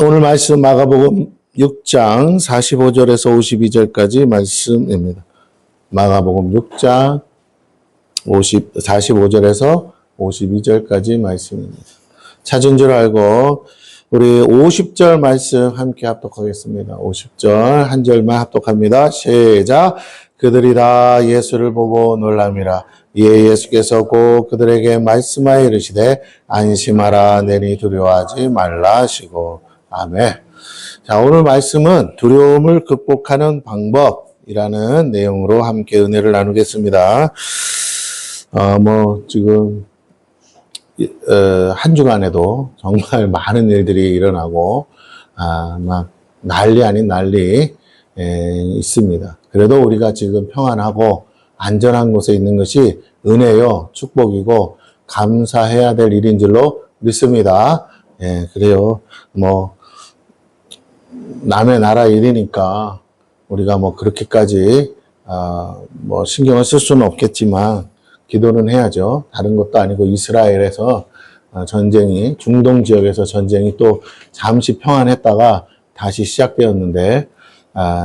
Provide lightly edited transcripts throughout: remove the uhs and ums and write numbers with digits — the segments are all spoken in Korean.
오늘 말씀 마가복음 6장 45절에서 52절까지 말씀입니다. 마가복음 6장 45절에서 52절까지 말씀입니다. 찾은 줄 알고 우리 50절 말씀 함께 합독하겠습니다. 50절 한 절만 합독합니다. 시작. 그들이 다 예수를 보고 놀람이라. 이에 예수께서 곧 그들에게 말씀하여 이르시되 안심하라, 내니 두려워하지 말라 하시고. 아멘. 자, 오늘 말씀은 두려움을 극복하는 방법이라는 내용으로 함께 은혜를 나누겠습니다. 지금 한 주간에도 정말 많은 일들이 일어나고 막 난리 아닌 난리 있습니다. 그래도 우리가 지금 평안하고 안전한 곳에 있는 것이 은혜요, 축복이고 감사해야 될 일인 줄로 믿습니다. 그래요. 남의 나라 일이니까 우리가 그렇게까지 신경을 쓸 수는 없겠지만 기도는 해야죠. 다른 것도 아니고 이스라엘에서 전쟁이, 중동 지역에서 전쟁이 또 잠시 평안했다가 다시 시작되었는데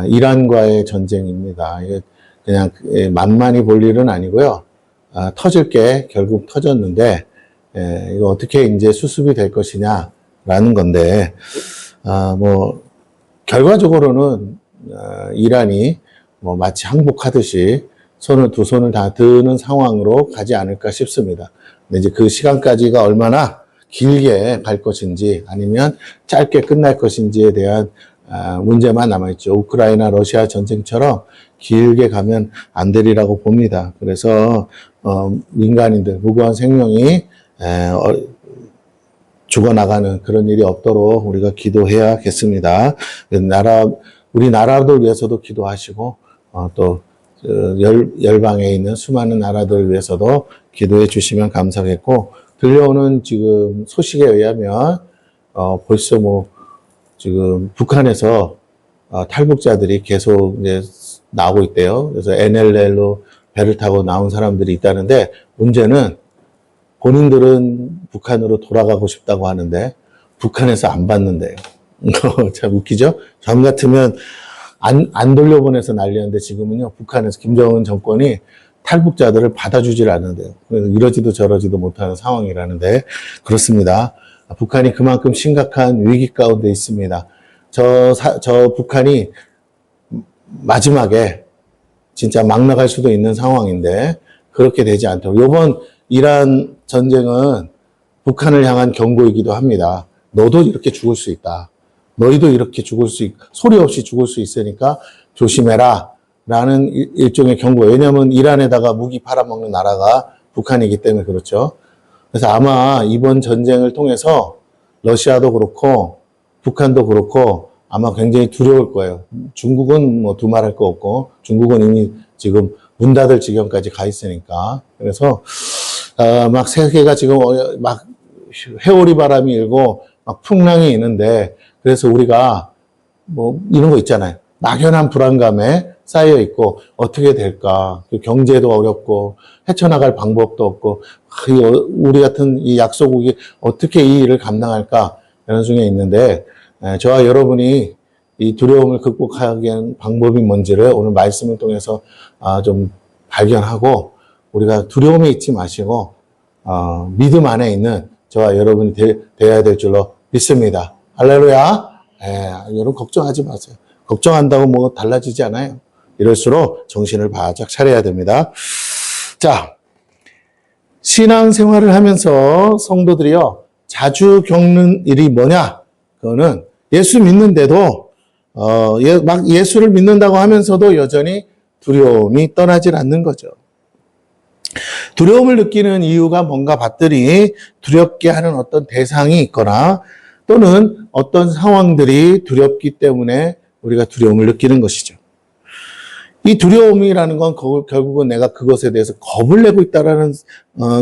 이란과의 전쟁입니다. 이게 그냥 만만히 볼 일은 아니고요. 터질 게 결국 터졌는데 이거 어떻게 이제 수습이 될 것이냐라는 건데 결과적으로는 이란이 마치 항복하듯이 두 손을 다 드는 상황으로 가지 않을까 싶습니다. 근데 이제 그 시간까지가 얼마나 길게 갈 것인지 아니면 짧게 끝날 것인지에 대한 문제만 남아있죠. 우크라이나 러시아 전쟁처럼 길게 가면 안 되리라고 봅니다. 그래서 민간인들, 무고한 생명이 죽어나가는 그런 일이 없도록 우리가 기도해야겠습니다. 우리 나라들 위해서도 기도하시고 또 열방에 있는 수많은 나라들을 위해서도 기도해 주시면 감사하겠고, 들려오는 지금 소식에 의하면 벌써 지금 북한에서 탈북자들이 계속 이제 나오고 있대요. 그래서 NLL로 배를 타고 나온 사람들이 있다는데, 문제는 본인들은 북한으로 돌아가고 싶다고 하는데 북한에서 안 받는데요. 참 웃기죠? 전 같으면 안 돌려보내서 난리였는데 지금은요, 북한에서 김정은 정권이 탈북자들을 받아주질 않는데요. 그래서 이러지도 저러지도 못하는 상황이라는데, 그렇습니다. 북한이 그만큼 심각한 위기 가운데 있습니다. 저 북한이 마지막에 진짜 막 나갈 수도 있는 상황인데 그렇게 되지 않도록, 이번 이란 전쟁은 북한을 향한 경고이기도 합니다. 너도 이렇게 죽을 수 있다. 너희도 이렇게 소리 없이 죽을 수 있으니까 조심해라 라는 일종의 경고. 왜냐하면 이란에다가 무기 팔아먹는 나라가 북한이기 때문에 그렇죠. 그래서 아마 이번 전쟁을 통해서 러시아도 그렇고 북한도 그렇고 아마 굉장히 두려울 거예요. 중국은 두말할 거 없고, 중국은 이미 지금 문 닫을 지경까지 가 있으니까. 그래서 막 세계가 지금 막 회오리 바람이 일고 막 풍랑이 있는데, 그래서 우리가 이런 거 있잖아요. 막연한 불안감에 쌓여 있고 어떻게 될까? 경제도 어렵고 헤쳐나갈 방법도 없고 우리 같은 이 약소국이 어떻게 이 일을 감당할까? 이런 중에 있는데, 저와 여러분이 이 두려움을 극복하기 위한 방법이 뭔지를 오늘 말씀을 통해서 좀 발견하고, 우리가 두려움에 있지 마시고 믿음 안에 있는 저와 여러분이 되어야 될 줄로 믿습니다. 할렐루야. 여러분 걱정하지 마세요. 걱정한다고 달라지지 않아요. 이럴수록 정신을 바짝 차려야 됩니다. 자, 신앙생활을 하면서 성도들이요, 자주 겪는 일이 뭐냐? 그거는 예수 믿는데도 막 예수를 믿는다고 하면서도 여전히 두려움이 떠나질 않는 거죠. 두려움을 느끼는 이유가 뭔가 봤더니 두렵게 하는 어떤 대상이 있거나 또는 어떤 상황들이 두렵기 때문에 우리가 두려움을 느끼는 것이죠. 이 두려움이라는 건 결국은 내가 그것에 대해서 겁을 내고 있다는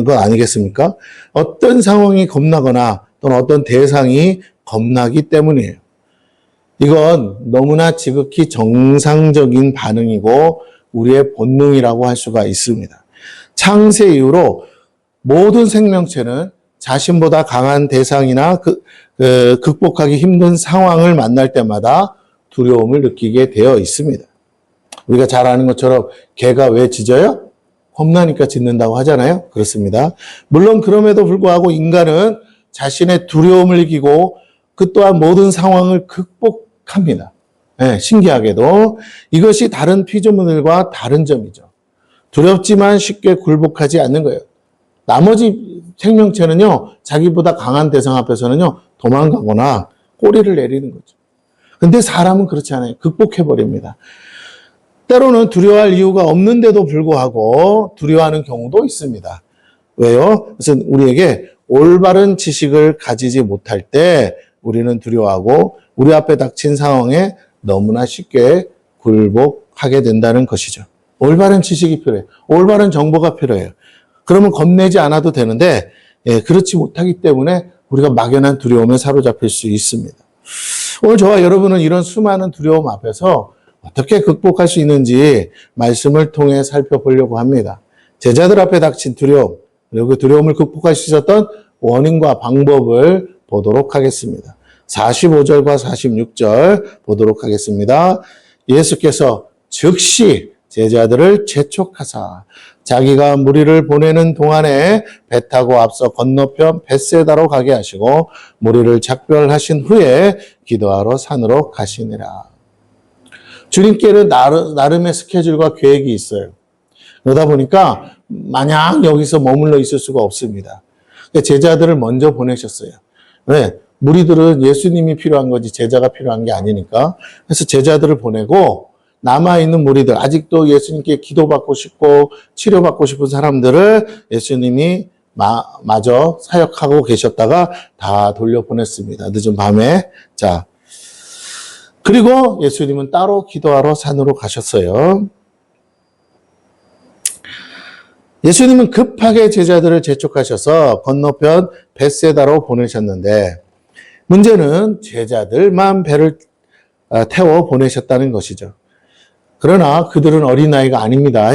거 아니겠습니까? 어떤 상황이 겁나거나 또는 어떤 대상이 겁나기 때문이에요. 이건 너무나 지극히 정상적인 반응이고 우리의 본능이라고 할 수가 있습니다. 창세 이후로 모든 생명체는 자신보다 강한 대상이나 극복하기 힘든 상황을 만날 때마다 두려움을 느끼게 되어 있습니다. 우리가 잘 아는 것처럼 개가 왜 짖어요? 겁나니까 짖는다고 하잖아요. 그렇습니다. 물론 그럼에도 불구하고 인간은 자신의 두려움을 이기고 그 또한 모든 상황을 극복합니다. 네, 신기하게도 이것이 다른 피조물들과 다른 점이죠. 두렵지만 쉽게 굴복하지 않는 거예요. 나머지 생명체는요, 자기보다 강한 대상 앞에서는요, 도망가거나 꼬리를 내리는 거죠. 근데 사람은 그렇지 않아요. 극복해버립니다. 때로는 두려워할 이유가 없는데도 불구하고 두려워하는 경우도 있습니다. 왜요? 그래서 우리에게 올바른 지식을 가지지 못할 때 우리는 두려워하고 우리 앞에 닥친 상황에 너무나 쉽게 굴복하게 된다는 것이죠. 올바른 지식이 필요해요. 올바른 정보가 필요해요. 그러면 겁내지 않아도 되는데 그렇지 못하기 때문에 우리가 막연한 두려움에 사로잡힐 수 있습니다. 오늘 저와 여러분은 이런 수많은 두려움 앞에서 어떻게 극복할 수 있는지 말씀을 통해 살펴보려고 합니다. 제자들 앞에 닥친 두려움, 그리고 그 두려움을 극복할 수 있었던 원인과 방법을 보도록 하겠습니다. 45절과 46절 보도록 하겠습니다. 예수께서 즉시 제자들을 재촉하사 자기가 무리를 보내는 동안에 배 타고 앞서 건너편 벳세다로 가게 하시고 무리를 작별하신 후에 기도하러 산으로 가시니라. 주님께는 나름의 스케줄과 계획이 있어요. 그러다 보니까 마냥 여기서 머물러 있을 수가 없습니다. 제자들을 먼저 보내셨어요. 왜? 무리들은 예수님이 필요한 거지 제자가 필요한 게 아니니까. 그래서 제자들을 보내고 남아있는 무리들, 아직도 예수님께 기도받고 싶고 치료받고 싶은 사람들을 예수님이 마저 사역하고 계셨다가 다 돌려보냈습니다. 늦은 밤에. 자, 그리고 예수님은 따로 기도하러 산으로 가셨어요. 예수님은 급하게 제자들을 재촉하셔서 건너편 벳세다로 보내셨는데 문제는 제자들만 배를 태워 보내셨다는 것이죠. 그러나 그들은 어린아이가 아닙니다.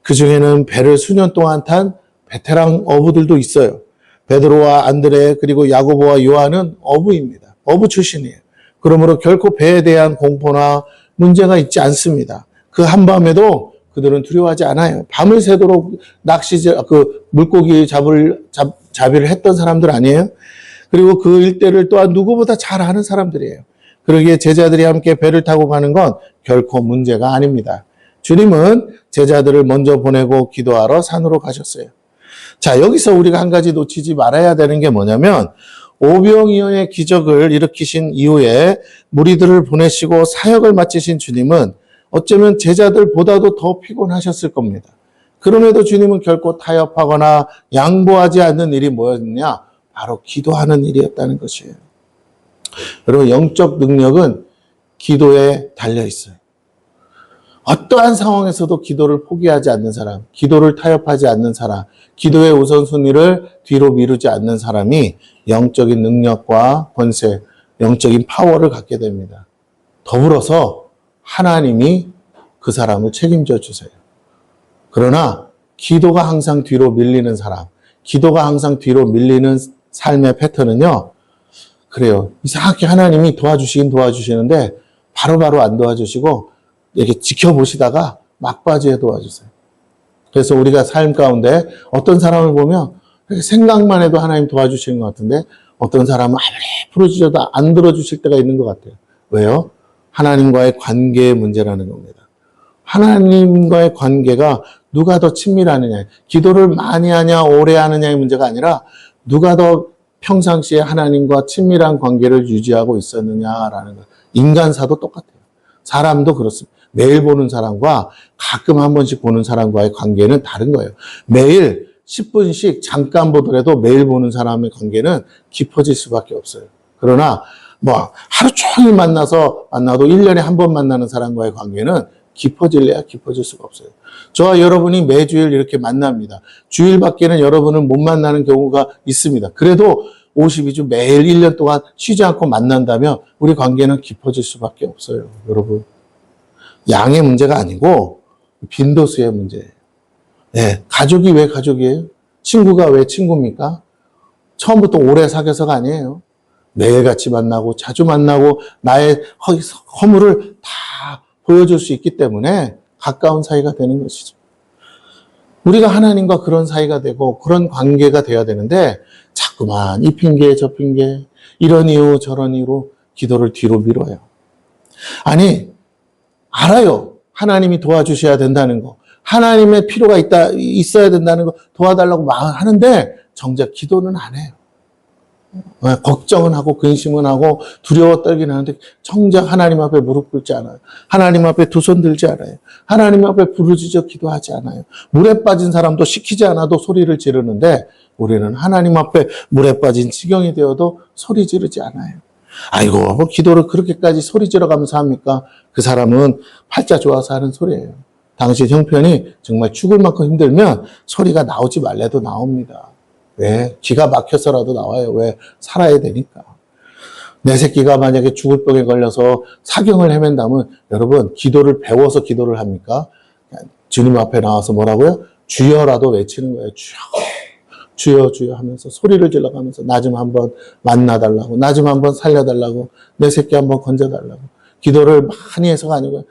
그 중에는 배를 수년 동안 탄 베테랑 어부들도 있어요. 베드로와 안드레 그리고 야고보와 요한은 어부입니다. 어부 출신이에요. 그러므로 결코 배에 대한 공포나 문제가 있지 않습니다. 그 한밤에도 그들은 두려워하지 않아요. 밤을 새도록 물고기 잡이를 했던 사람들 아니에요? 그리고 그 일대를 또한 누구보다 잘 아는 사람들이에요. 그러기에 제자들이 함께 배를 타고 가는 건 결코 문제가 아닙니다. 주님은 제자들을 먼저 보내고 기도하러 산으로 가셨어요. 자, 여기서 우리가 한 가지 놓치지 말아야 되는 게 뭐냐면 오병이어의 기적을 일으키신 이후에 무리들을 보내시고 사역을 마치신 주님은 어쩌면 제자들보다도 더 피곤하셨을 겁니다. 그럼에도 주님은 결코 타협하거나 양보하지 않는 일이 뭐였냐? 바로 기도하는 일이었다는 것이에요. 여러분, 영적 능력은 기도에 달려 있어요. 어떠한 상황에서도 기도를 포기하지 않는 사람, 기도를 타협하지 않는 사람, 기도의 우선순위를 뒤로 미루지 않는 사람이 영적인 능력과 권세, 영적인 파워를 갖게 됩니다. 더불어서 하나님이 그 사람을 책임져 주세요. 그러나 기도가 항상 뒤로 밀리는 사람, 기도가 항상 뒤로 밀리는 삶의 패턴은요, 그래요. 이상하게 하나님이 도와주시긴 도와주시는데 바로바로 안 도와주시고 이렇게 지켜보시다가 막바지에 도와주세요. 그래서 우리가 삶 가운데 어떤 사람을 보면 생각만 해도 하나님 도와주시는 것 같은데 어떤 사람은 아무리 부르짖어도 안 들어주실 때가 있는 것 같아요. 왜요? 하나님과의 관계의 문제라는 겁니다. 하나님과의 관계가 누가 더 친밀하느냐, 기도를 많이 하냐 오래 하느냐의 문제가 아니라 누가 더 평상시에 하나님과 친밀한 관계를 유지하고 있었느냐라는 거. 인간사도 똑같아요. 사람도 그렇습니다. 매일 보는 사람과 가끔 한 번씩 보는 사람과의 관계는 다른 거예요. 매일 10분씩 잠깐 보더라도 매일 보는 사람의 관계는 깊어질 수밖에 없어요. 그러나 하루 종일 만나도 1년에 한 번 만나는 사람과의 관계는 깊어질래야 깊어질 수가 없어요. 저와 여러분이 매주일 이렇게 만납니다. 주일밖에는 여러분을 못 만나는 경우가 있습니다. 그래도 52주 매일 1년 동안 쉬지 않고 만난다면 우리 관계는 깊어질 수밖에 없어요. 여러분. 양의 문제가 아니고 빈도수의 문제예요. 네, 가족이 왜 가족이에요? 친구가 왜 친구입니까? 처음부터 오래 사귀어서가 아니에요. 매일같이 만나고 자주 만나고 나의 허물을 다 보여줄 수 있기 때문에 가까운 사이가 되는 것이죠. 우리가 하나님과 그런 사이가 되고 그런 관계가 돼야 되는데 자꾸만 이 핑계 저 핑계 이런 이유 저런 이유로 기도를 뒤로 미뤄요. 아니 알아요. 하나님이 도와주셔야 된다는 거. 하나님의 필요가 있어야 된다는 거 도와달라고 하는데 정작 기도는 안 해요. 걱정은 하고 근심은 하고 두려워 떨긴 하는데 정작 하나님 앞에 무릎 꿇지 않아요. 하나님 앞에 두 손 들지 않아요. 하나님 앞에 부르짖어 기도하지 않아요. 물에 빠진 사람도 시키지 않아도 소리를 지르는데 우리는 하나님 앞에 물에 빠진 지경이 되어도 소리 지르지 않아요. 아이고 뭐 기도를 그렇게까지 소리 지르가면서 합니까? 그 사람은 팔자 좋아서 하는 소리예요. 당신 형편이 정말 죽을 만큼 힘들면 소리가 나오지 말래도 나옵니다. 왜? 기가 막혀서라도 나와요. 왜? 살아야 되니까. 내 새끼가 만약에 죽을 병에 걸려서 사경을 헤맨다면 여러분 기도를 배워서 기도를 합니까? 주님 앞에 나와서 뭐라고요? 주여라도 외치는 거예요. 주여. 주여 주여 하면서 소리를 질러가면서 나 좀 한번 만나달라고 나 좀 한번 살려달라고 내 새끼 한번 건져달라고 기도를 많이 해서가 아니고요.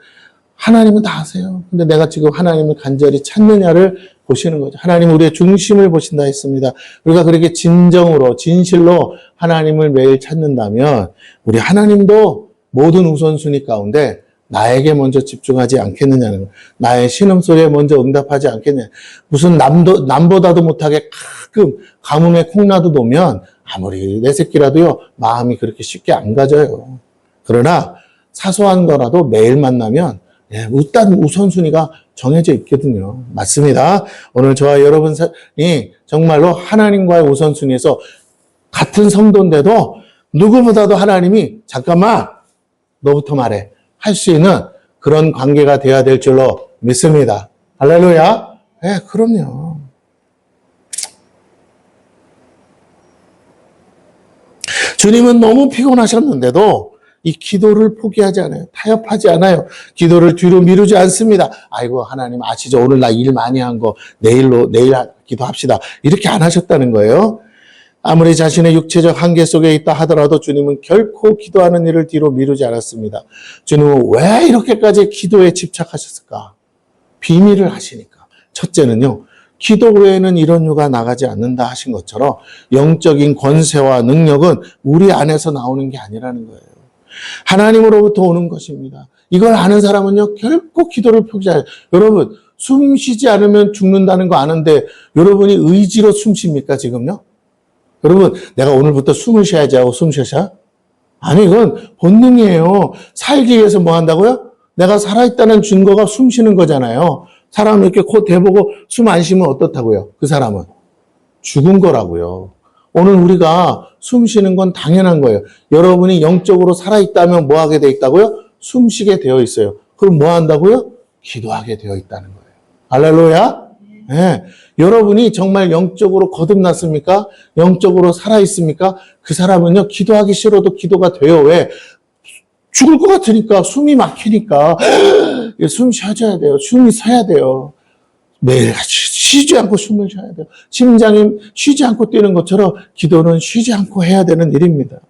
하나님은 다 아세요. 근데 내가 지금 하나님을 간절히 찾느냐를 보시는 거죠. 하나님 우리의 중심을 보신다 했습니다. 우리가 그렇게 진정으로 진실로 하나님을 매일 찾는다면 우리 하나님도 모든 우선순위 가운데 나에게 먼저 집중하지 않겠느냐는 거예요. 나의 신음소리에 먼저 응답하지 않겠느냐. 무슨 남보다도 못하게 가끔 가뭄에 콩나도 놓으면 아무리 내 새끼라도요 마음이 그렇게 쉽게 안 가져요. 그러나 사소한 거라도 매일 만나면 일단 우선순위가 정해져 있거든요. 맞습니다. 오늘 저와 여러분이 정말로 하나님과의 우선순위에서 같은 성도인데도 누구보다도 하나님이 잠깐만 너부터 말해 할 수 있는 그런 관계가 되어야 될 줄로 믿습니다. 할렐루야. 네, 그럼요. 주님은 너무 피곤하셨는데도 이 기도를 포기하지 않아요. 타협하지 않아요. 기도를 뒤로 미루지 않습니다. 아이고 하나님 아시죠? 오늘 나 일 많이 한 거 내일 기도합시다. 이렇게 안 하셨다는 거예요. 아무리 자신의 육체적 한계 속에 있다 하더라도 주님은 결코 기도하는 일을 뒤로 미루지 않았습니다. 주님은 왜 이렇게까지 기도에 집착하셨을까? 비밀을 하시니까. 첫째는요. 기도 외에는 이런 유가 나가지 않는다 하신 것처럼 영적인 권세와 능력은 우리 안에서 나오는 게 아니라는 거예요. 하나님으로부터 오는 것입니다. 이걸 아는 사람은요. 결코 기도를 포기하지 않아요. 여러분 숨 쉬지 않으면 죽는다는 거 아는데 여러분이 의지로 숨 쉽니까 지금요? 여러분 내가 오늘부터 숨을 쉬어야지 하고 숨 쉬어서? 아니 이건 본능이에요. 살기 위해서 뭐 한다고요? 내가 살아있다는 증거가 숨 쉬는 거잖아요. 사람 이렇게 코 대보고 숨 안 쉬면 어떻다고요? 그 사람은 죽은 거라고요. 오늘 우리가 숨 쉬는 건 당연한 거예요. 여러분이 영적으로 살아있다면 뭐 하게 돼 있다고요? 숨 쉬게 되어 있어요. 그럼 뭐 한다고요? 기도하게 되어 있다는 거예요. 할렐루야. 네. 여러분이 정말 영적으로 거듭났습니까? 영적으로 살아있습니까? 그 사람은요, 기도하기 싫어도 기도가 돼요. 왜? 죽을 것 같으니까, 숨이 막히니까, 숨 쉬어줘야 돼요. 숨이 서야 돼요. 매일같이 쉬지 않고 숨을 쉬어야 돼요. 심장이 쉬지 않고 뛰는 것처럼 기도는 쉬지 않고 해야 되는 일입니다.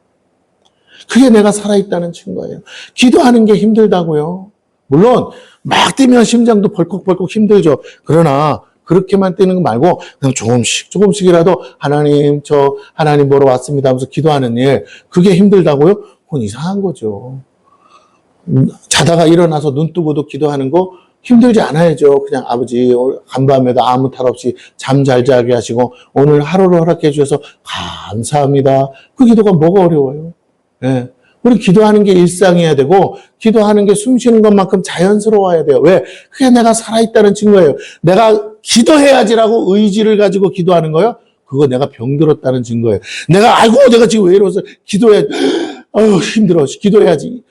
그게 내가 살아있다는 증거예요. 기도하는 게 힘들다고요. 물론, 막 뛰면 심장도 벌컥벌컥 힘들죠. 그러나, 그렇게만 뛰는 거 말고 그냥 조금씩이라도 하나님 보러 왔습니다 하면서 기도하는 일, 그게 힘들다고요? 그건 이상한 거죠. 자다가 일어나서 눈 뜨고도 기도하는 거 힘들지 않아야죠. 그냥 아버지 간밤에도 아무 탈 없이 잠 잘 자게 하시고 오늘 하루를 허락해 주셔서 감사합니다. 그 기도가 뭐가 어려워요? 네. 우리 기도하는 게 일상이어야 되고 기도하는 게 숨 쉬는 것만큼 자연스러워야 돼요. 왜? 그게 내가 살아있다는 증거예요. 내가 기도해야지라고 의지를 가지고 기도하는 거예요. 그거 내가 병들었다는 증거예요. 내가 지금 왜 이러서 기도해야지. 힘들어. 기도해야지.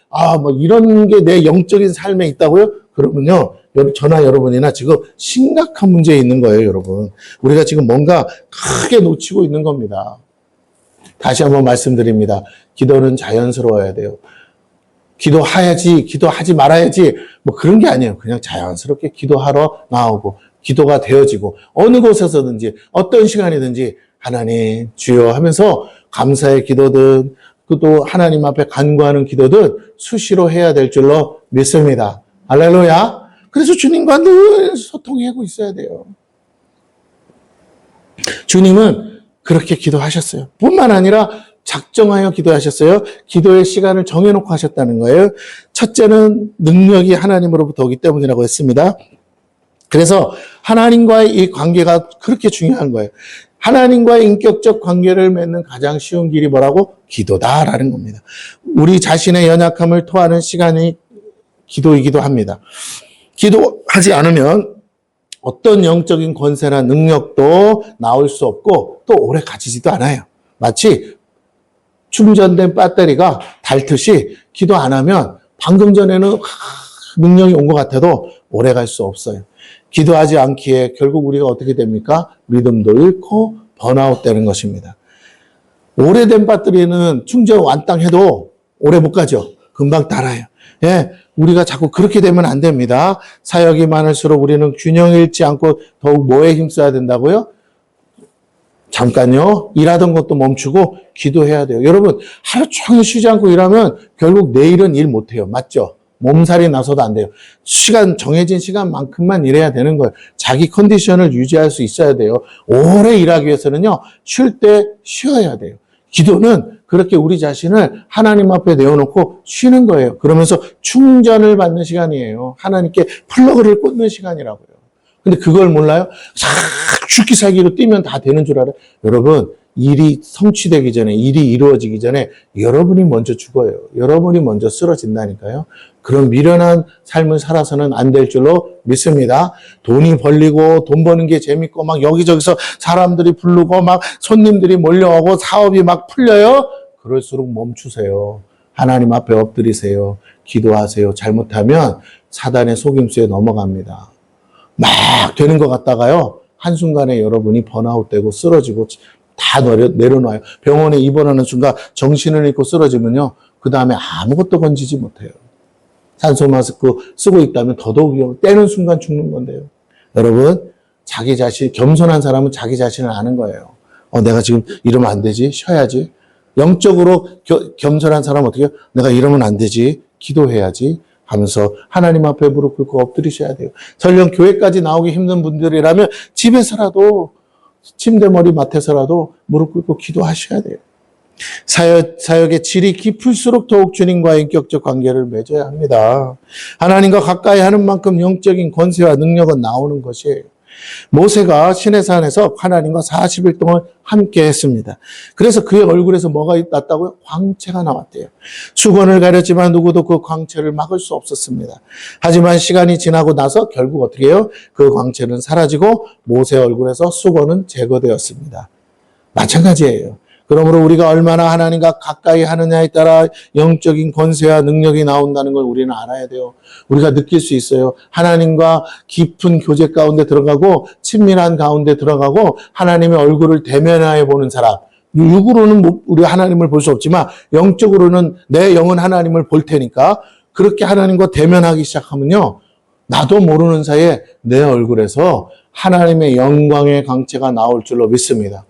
뭐 이런 게 내 영적인 삶에 있다고요? 그러면요. 저나 여러분이나 지금 심각한 문제에 있는 거예요, 여러분. 우리가 지금 뭔가 크게 놓치고 있는 겁니다. 다시 한번 말씀드립니다. 기도는 자연스러워야 돼요. 기도해야지, 기도하지 말아야지, 뭐 그런 게 아니에요. 그냥 자연스럽게 기도하러 나오고, 기도가 되어지고, 어느 곳에서든지, 어떤 시간이든지, 하나님 주여 하면서 감사의 기도든 또 하나님 앞에 간구하는 기도든 수시로 해야 될 줄로 믿습니다. 할렐루야. 그래서 주님과 늘 소통하고 있어야 돼요. 주님은 그렇게 기도하셨어요. 뿐만 아니라 작정하여 기도하셨어요. 기도의 시간을 정해놓고 하셨다는 거예요. 첫째는 능력이 하나님으로부터 오기 때문이라고 했습니다. 그래서 하나님과의 이 관계가 그렇게 중요한 거예요. 하나님과의 인격적 관계를 맺는 가장 쉬운 길이 뭐라고? 기도다라는 겁니다. 우리 자신의 연약함을 토하는 시간이 기도이기도 합니다. 기도하지 않으면 어떤 영적인 권세나 능력도 나올 수 없고 또 오래 가지지도 않아요. 마치 충전된 배터리가 닳듯이 기도 안 하면 방금 전에는 능력이 온 것 같아도 오래 갈 수 없어요. 기도하지 않기에 결국 우리가 어떻게 됩니까? 믿음도 잃고 번아웃 되는 것입니다. 오래된 배터리는 충전 완땅 해도 오래 못 가죠. 금방 닳아요. 예, 우리가 자꾸 그렇게 되면 안 됩니다. 사역이 많을수록 우리는 균형 잃지 않고 더욱 뭐에 힘써야 된다고요? 잠깐요. 일하던 것도 멈추고 기도해야 돼요. 여러분, 하루 종일 쉬지 않고 일하면 결국 내일은 일 못해요. 맞죠? 몸살이 나서도 안 돼요. 정해진 시간만큼만 일해야 되는 거예요. 자기 컨디션을 유지할 수 있어야 돼요. 오래 일하기 위해서는요, 쉴 때 쉬어야 돼요. 기도는 그렇게 우리 자신을 하나님 앞에 내어놓고 쉬는 거예요. 그러면서 충전을 받는 시간이에요. 하나님께 플러그를 꽂는 시간이라고요. 근데 그걸 몰라요? 싹 죽기 살기로 뛰면 다 되는 줄 알아요? 여러분, 일이 성취되기 전에, 일이 이루어지기 전에 여러분이 먼저 죽어요. 여러분이 먼저 쓰러진다니까요. 그런 미련한 삶을 살아서는 안 될 줄로 믿습니다. 돈이 벌리고 돈 버는 게 재밌고 막 여기저기서 사람들이 부르고 막 손님들이 몰려오고 사업이 막 풀려요. 그럴수록 멈추세요. 하나님 앞에 엎드리세요. 기도하세요. 잘못하면 사단의 속임수에 넘어갑니다. 막 되는 것 같다가요. 한순간에 여러분이 번아웃되고 쓰러지고 다 내려놔요. 병원에 입원하는 순간 정신을 잃고 쓰러지면요. 그 다음에 아무것도 건지지 못해요. 산소 마스크 쓰고 있다면 더더욱 위험해요. 떼는 순간 죽는 건데요. 여러분, 자기 자신, 겸손한 사람은 자기 자신을 아는 거예요. 내가 지금 이러면 안 되지. 쉬어야지. 영적으로 겸손한 사람은 어떻게 해요? 내가 이러면 안 되지. 기도해야지. 하면서 하나님 앞에 무릎 꿇고 엎드리셔야 돼요. 설령 교회까지 나오기 힘든 분들이라면 집에서라도 침대 머리 맡에서라도 무릎 꿇고 기도하셔야 돼요. 사역의 질이 깊을수록 더욱 주님과의 인격적 관계를 맺어야 합니다. 하나님과 가까이 하는 만큼 영적인 권세와 능력은 나오는 것이에요. 모세가 시내산에서 하나님과 40일 동안 함께 했습니다. 그래서 그의 얼굴에서 뭐가 났다고요? 광채가 나왔대요. 수건을 가렸지만 누구도 그 광채를 막을 수 없었습니다. 하지만 시간이 지나고 나서 결국 어떻게 해요? 그 광채는 사라지고 모세 얼굴에서 수건은 제거되었습니다. 마찬가지예요. 그러므로 우리가 얼마나 하나님과 가까이 하느냐에 따라 영적인 권세와 능력이 나온다는 걸 우리는 알아야 돼요. 우리가 느낄 수 있어요. 하나님과 깊은 교제 가운데 들어가고 친밀한 가운데 들어가고 하나님의 얼굴을 대면하여 보는 사람. 육으로는 우리 하나님을 볼 수 없지만 영적으로는 내 영은 하나님을 볼 테니까 그렇게 하나님과 대면하기 시작하면요. 나도 모르는 사이에 내 얼굴에서 하나님의 영광의 광채가 나올 줄로 믿습니다.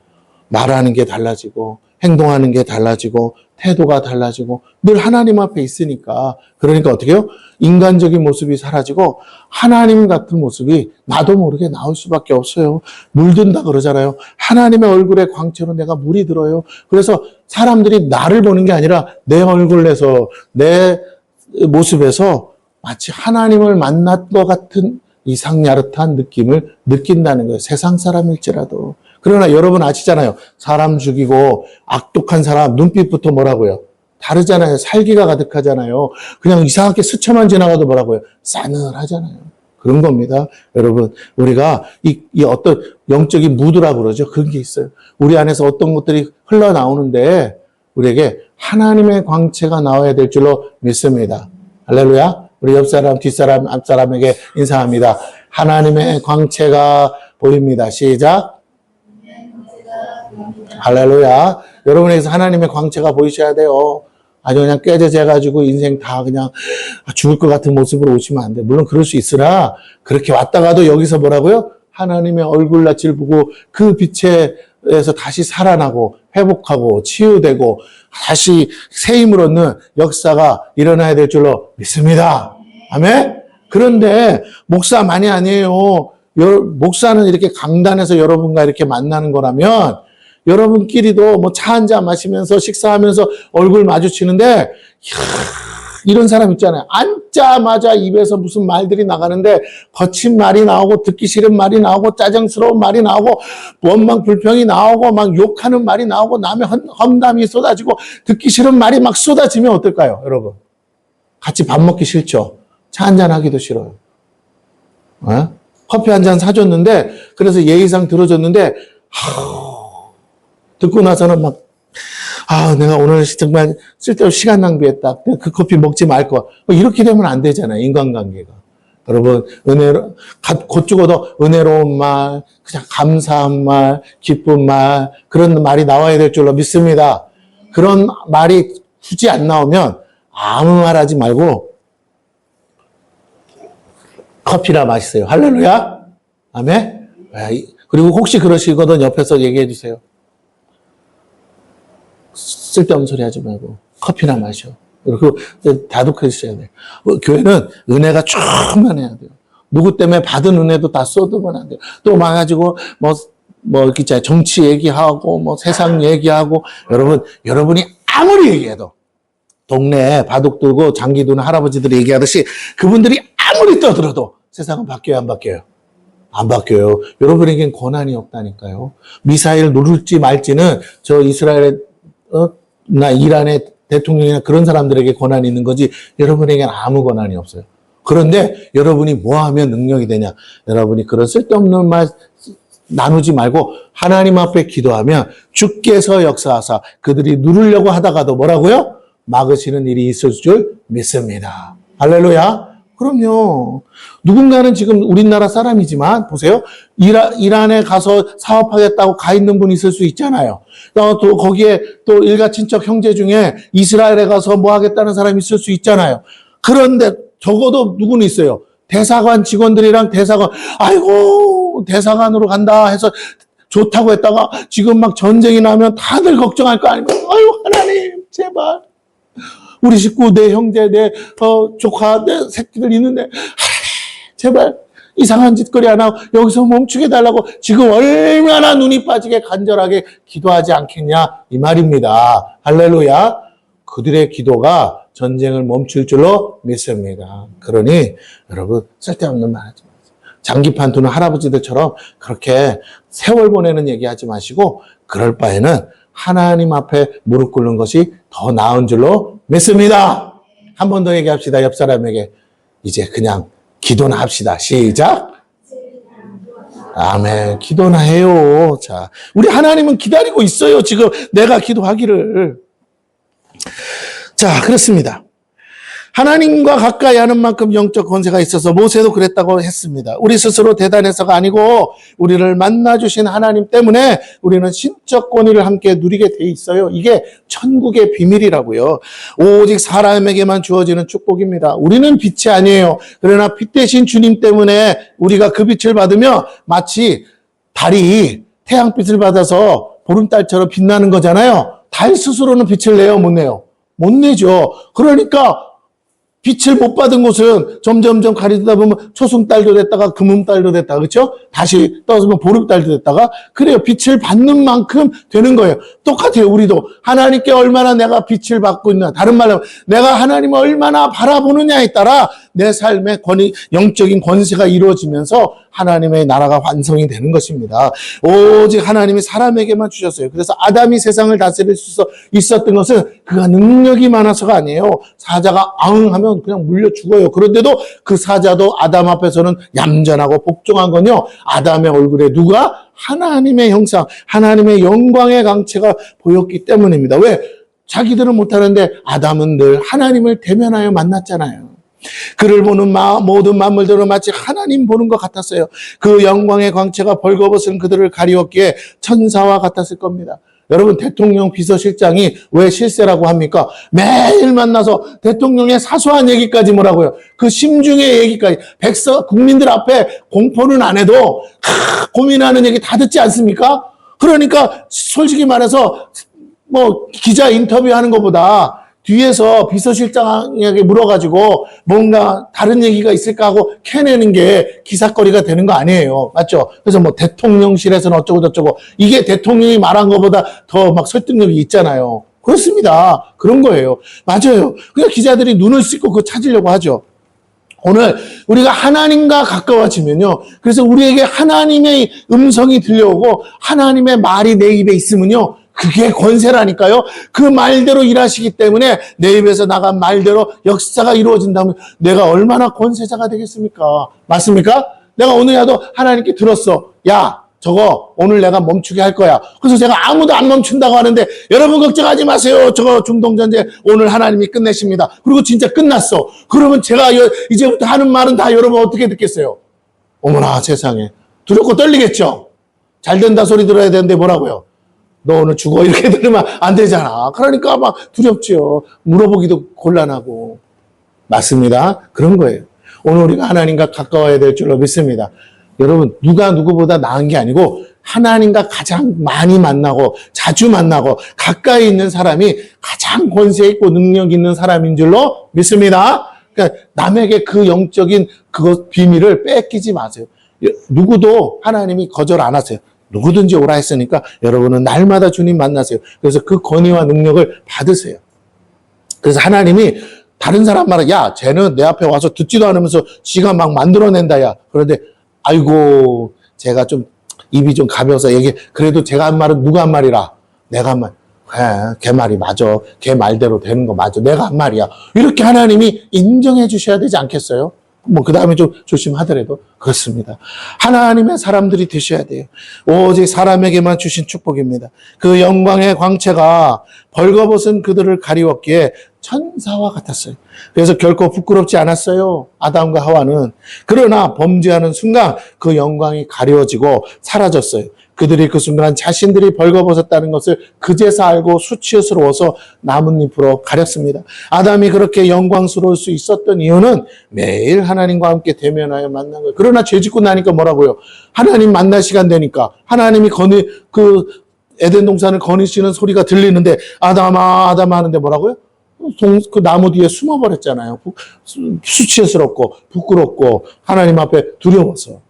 말하는 게 달라지고 행동하는 게 달라지고 태도가 달라지고 늘 하나님 앞에 있으니까 그러니까 어떻게 해요? 인간적인 모습이 사라지고 하나님 같은 모습이 나도 모르게 나올 수밖에 없어요. 물든다 그러잖아요. 하나님의 얼굴에 광채로 내가 물이 들어요. 그래서 사람들이 나를 보는 게 아니라 내 얼굴에서 내 모습에서 마치 하나님을 만난 것 같은 이상야릇한 느낌을 느낀다는 거예요. 세상 사람일지라도. 그러나 여러분 아시잖아요. 사람 죽이고 악독한 사람 눈빛부터 뭐라고요? 다르잖아요. 살기가 가득하잖아요. 그냥 이상하게 스쳐만 지나가도 뭐라고요? 싸늘하잖아요. 그런 겁니다. 여러분, 우리가 이 어떤 영적인 무드라고 그러죠. 그런 게 있어요. 우리 안에서 어떤 것들이 흘러나오는데 우리에게 하나님의 광채가 나와야 될 줄로 믿습니다. 할렐루야. 우리 옆사람, 뒷사람, 앞사람에게 인사합니다. 하나님의 광채가 보입니다. 시작. 할렐루야. 여러분에게서 하나님의 광채가 보이셔야 돼요. 아주 그냥 깨져져가지고 인생 다 그냥 죽을 것 같은 모습으로 오시면 안 돼요. 물론 그럴 수 있으나 그렇게 왔다가도 여기서 뭐라고요? 하나님의 얼굴 낯을 보고 그 빛에 에서 다시 살아나고 회복하고 치유되고 다시 새 힘을 얻는 역사가 일어나야 될 줄로 믿습니다. 아멘? 그런데 목사만이 아니에요. 목사는 이렇게 강단에서 여러분과 이렇게 만나는 거라면 여러분끼리도 뭐 차 한잔 마시면서 식사하면서 얼굴 마주치는데 이런 사람 있잖아요. 앉자마자 입에서 무슨 말들이 나가는데 거친 말이 나오고 듣기 싫은 말이 나오고 짜증스러운 말이 나오고 원망 불평이 나오고 막 욕하는 말이 나오고 남의 험담이 쏟아지고 듣기 싫은 말이 막 쏟아지면 어떨까요, 여러분? 같이 밥 먹기 싫죠? 차 한잔 하기도 싫어요. 커피 한잔 사줬는데 그래서 예의상 들어줬는데 듣고 나서는 막 내가 오늘 정말 쓸데없이 시간 낭비했다. 그 커피 먹지 말 거. 이렇게 되면 안 되잖아요, 인간관계가. 여러분, 곧 죽어도 은혜로운 말, 그냥 감사한 말, 기쁜 말, 그런 말이 나와야 될 줄로 믿습니다. 그런 말이 굳이 안 나오면 아무 말 하지 말고 커피나 마시세요. 할렐루야. 아멘. 그리고 혹시 그러시거든 옆에서 얘기해 주세요. 쓸데없는 소리 하지 말고 커피나 마셔. 그리고 다독해주셔야 돼요. 교회는 은혜가 충만해야 돼요. 누구 때문에 받은 은혜도 다 쏟으면 안 돼요. 또 와가지고 이렇게 정치 얘기하고 세상 얘기하고 여러분이 아무리 얘기해도 동네에 바둑 들고 장기 두는 할아버지들이 얘기하듯이 그분들이 아무리 떠들어도 세상은 바뀌어요, 안 바뀌어요? 안 바뀌어요. 여러분에겐 권한이 없다니까요. 미사일 누를지 말지는 저 이스라엘의 이란의 대통령이나 그런 사람들에게 권한이 있는 거지 여러분에게는 아무 권한이 없어요. 그런데 여러분이 뭐 하면 능력이 되냐? 여러분이 그런 쓸데없는 말 나누지 말고 하나님 앞에 기도하면 주께서 역사하사 그들이 누르려고 하다가도 뭐라고요? 막으시는 일이 있을 줄 믿습니다. 할렐루야. 그럼요. 누군가는 지금 우리나라 사람이지만 보세요. 이란에 가서 사업하겠다고 가 있는 분이 있을 수 있잖아요. 또 거기에 또 일가 친척 형제 중에 이스라엘에 가서 뭐 하겠다는 사람이 있을 수 있잖아요. 그런데 적어도 누구는 있어요. 대사관 직원들이랑 아이고 대사관으로 간다 해서 좋다고 했다가 지금 막 전쟁이 나면 다들 걱정할 거 아닙니까? 아유 하나님 제발. 우리 식구, 내 형제, 내 조카, 내 새끼들 있는데 제발 이상한 짓거리 안 하고 여기서 멈추게 달라고 지금 얼마나 눈이 빠지게 간절하게 기도하지 않겠냐 이 말입니다. 할렐루야. 그들의 기도가 전쟁을 멈출 줄로 믿습니다. 그러니 여러분 쓸데없는 말 하지 마세요. 장기판 두는 할아버지들처럼 그렇게 세월 보내는 얘기하지 마시고 그럴 바에는 하나님 앞에 무릎 꿇는 것이 더 나은 줄로 믿습니다. 한 번 더 얘기합시다. 옆 사람에게 이제 그냥 기도나 합시다. 시작. 아멘. 기도나 해요. 자, 우리 하나님은 기다리고 있어요. 지금 내가 기도하기를. 자, 그렇습니다. 하나님과 가까이 하는 만큼 영적 권세가 있어서 모세도 그랬다고 했습니다. 우리 스스로 대단해서가 아니고 우리를 만나주신 하나님 때문에 우리는 신적 권위를 함께 누리게 돼 있어요. 이게 천국의 비밀이라고요. 오직 사람에게만 주어지는 축복입니다. 우리는 빛이 아니에요. 그러나 빛 대신 주님 때문에 우리가 그 빛을 받으며 마치 달이 태양빛을 받아서 보름달처럼 빛나는 거잖아요. 달 스스로는 빛을 내요, 못 내요? 못 내죠. 그러니까 빛을 못 받은 곳은 점점점 가리다 보면 초승달도 됐다가 금음달도 됐다가 그렇죠? 다시 떠서 보름달도 됐다가 그래요. 빛을 받는 만큼 되는 거예요. 똑같아요. 우리도 하나님께 얼마나 내가 빛을 받고 있나 다른 말로 하면 내가 하나님을 얼마나 바라보느냐에 따라 내 삶의 영적인 권세가 이루어지면서 하나님의 나라가 완성이 되는 것입니다. 오직 하나님이 사람에게만 주셨어요. 그래서 아담이 세상을 다스릴 수 있었던 것은 그가 능력이 많아서가 아니에요. 사자가 아응하면 그냥 물려 죽어요. 그런데도 그 사자도 아담 앞에서는 얌전하고 복종한 건요. 아담의 얼굴에 누가? 하나님의 형상, 하나님의 영광의 강체가 보였기 때문입니다. 왜? 자기들은 못하는데 아담은 늘 하나님을 대면하여 만났잖아요. 그를 보는 모든 만물들은 마치 하나님 보는 것 같았어요. 그 영광의 광채가 벌거벗은 그들을 가리웠기에 천사와 같았을 겁니다. 여러분 대통령 비서실장이 왜 실세라고 합니까? 매일 만나서 대통령의 사소한 얘기까지 뭐라고요? 그 심중의 얘기까지 국민들 앞에 공포는 안 해도 고민하는 얘기 다 듣지 않습니까? 그러니까 솔직히 말해서 뭐 기자 인터뷰하는 것보다 뒤에서 비서실장에게 물어가지고 뭔가 다른 얘기가 있을까 하고 캐내는 게 기사거리가 되는 거 아니에요. 맞죠? 그래서 뭐 대통령실에서는 어쩌고 저쩌고 이게 대통령이 말한 것보다 더 막 설득력이 있잖아요. 그렇습니다. 그런 거예요. 맞아요. 그러니까 기자들이 눈을 씻고 그거 찾으려고 하죠. 오늘 우리가 하나님과 가까워지면요. 그래서 우리에게 하나님의 음성이 들려오고 하나님의 말이 내 입에 있으면요. 그게 권세라니까요. 그 말대로 일하시기 때문에 내 입에서 나간 말대로 역사가 이루어진다면 내가 얼마나 권세자가 되겠습니까? 맞습니까? 내가 오늘이라도 하나님께 들었어. 야, 저거 오늘 내가 멈추게 할 거야. 그래서 제가 아무도 안 멈춘다고 하는데 여러분 걱정하지 마세요. 저거 중동전쟁 오늘 하나님이 끝내십니다. 그리고 진짜 끝났어. 그러면 제가 이제부터 하는 말은 다 여러분 어떻게 듣겠어요? 어머나 세상에. 두렵고 떨리겠죠? 잘 된다 소리 들어야 되는데 뭐라고요? 너 오늘 죽어 이렇게 들으면 안 되잖아. 그러니까 막 두렵죠. 물어보기도 곤란하고. 맞습니다. 그런 거예요. 오늘 우리가 하나님과 가까워야 될 줄로 믿습니다. 여러분 누가 누구보다 나은 게 아니고 하나님과 가장 많이 만나고 자주 만나고 가까이 있는 사람이 가장 권세 있고 능력 있는 사람인 줄로 믿습니다. 그러니까 남에게 그 영적인 그것 비밀을 뺏기지 마세요. 누구도 하나님이 거절 안 하세요. 누구든지 오라 했으니까 여러분은 날마다 주님 만나세요. 그래서 그 권위와 능력을 받으세요. 그래서 하나님이 다른 사람 말은 야 쟤는 내 앞에 와서 듣지도 않으면서 지가 막 만들어낸다 야. 그런데 아이고 제가 좀 입이 좀 가벼워서 그래도 제가 한 말은 누가 한 말이라 내가 한 말. 걔 말이 맞아. 걔 말대로 되는 거 맞아. 내가 한 말이야. 이렇게 하나님이 인정해 주셔야 되지 않겠어요? 뭐 그 다음에 좀 조심하더라도 그렇습니다. 하나님의 사람들이 되셔야 돼요. 오직 사람에게만 주신 축복입니다. 그 영광의 광채가 벌거벗은 그들을 가리웠기에 천사와 같았어요. 그래서 결코 부끄럽지 않았어요. 아담과 하와는. 그러나 범죄하는 순간 그 영광이 가려지고 사라졌어요. 그들이 그 순간 자신들이 벌거벗었다는 것을 그제서 알고 수치스러워서 나뭇잎으로 가렸습니다. 아담이 그렇게 영광스러울 수 있었던 이유는 매일 하나님과 함께 대면하여 만난 거예요. 그러나 죄 짓고 나니까 뭐라고요? 하나님 만날 시간 되니까 하나님이 에덴 동산을 거니시는 소리가 들리는데 아담아 아담아 하는데 뭐라고요? 그 나무 뒤에 숨어버렸잖아요. 수치스럽고 부끄럽고 하나님 앞에 두려워서.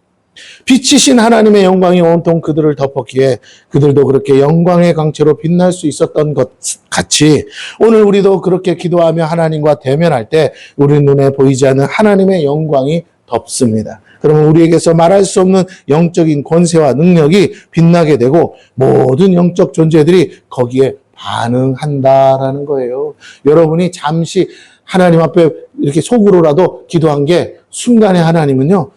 빛이신 하나님의 영광이 온통 그들을 덮었기에 그들도 그렇게 영광의 광채로 빛날 수 있었던 것 같이 오늘 우리도 그렇게 기도하며 하나님과 대면할 때 우리 눈에 보이지 않는 하나님의 영광이 덮습니다. 그러면 우리에게서 말할 수 없는 영적인 권세와 능력이 빛나게 되고 모든 영적 존재들이 거기에 반응한다라는 거예요. 여러분이 잠시 하나님 앞에 이렇게 속으로라도 기도한 게 순간에 하나님은요.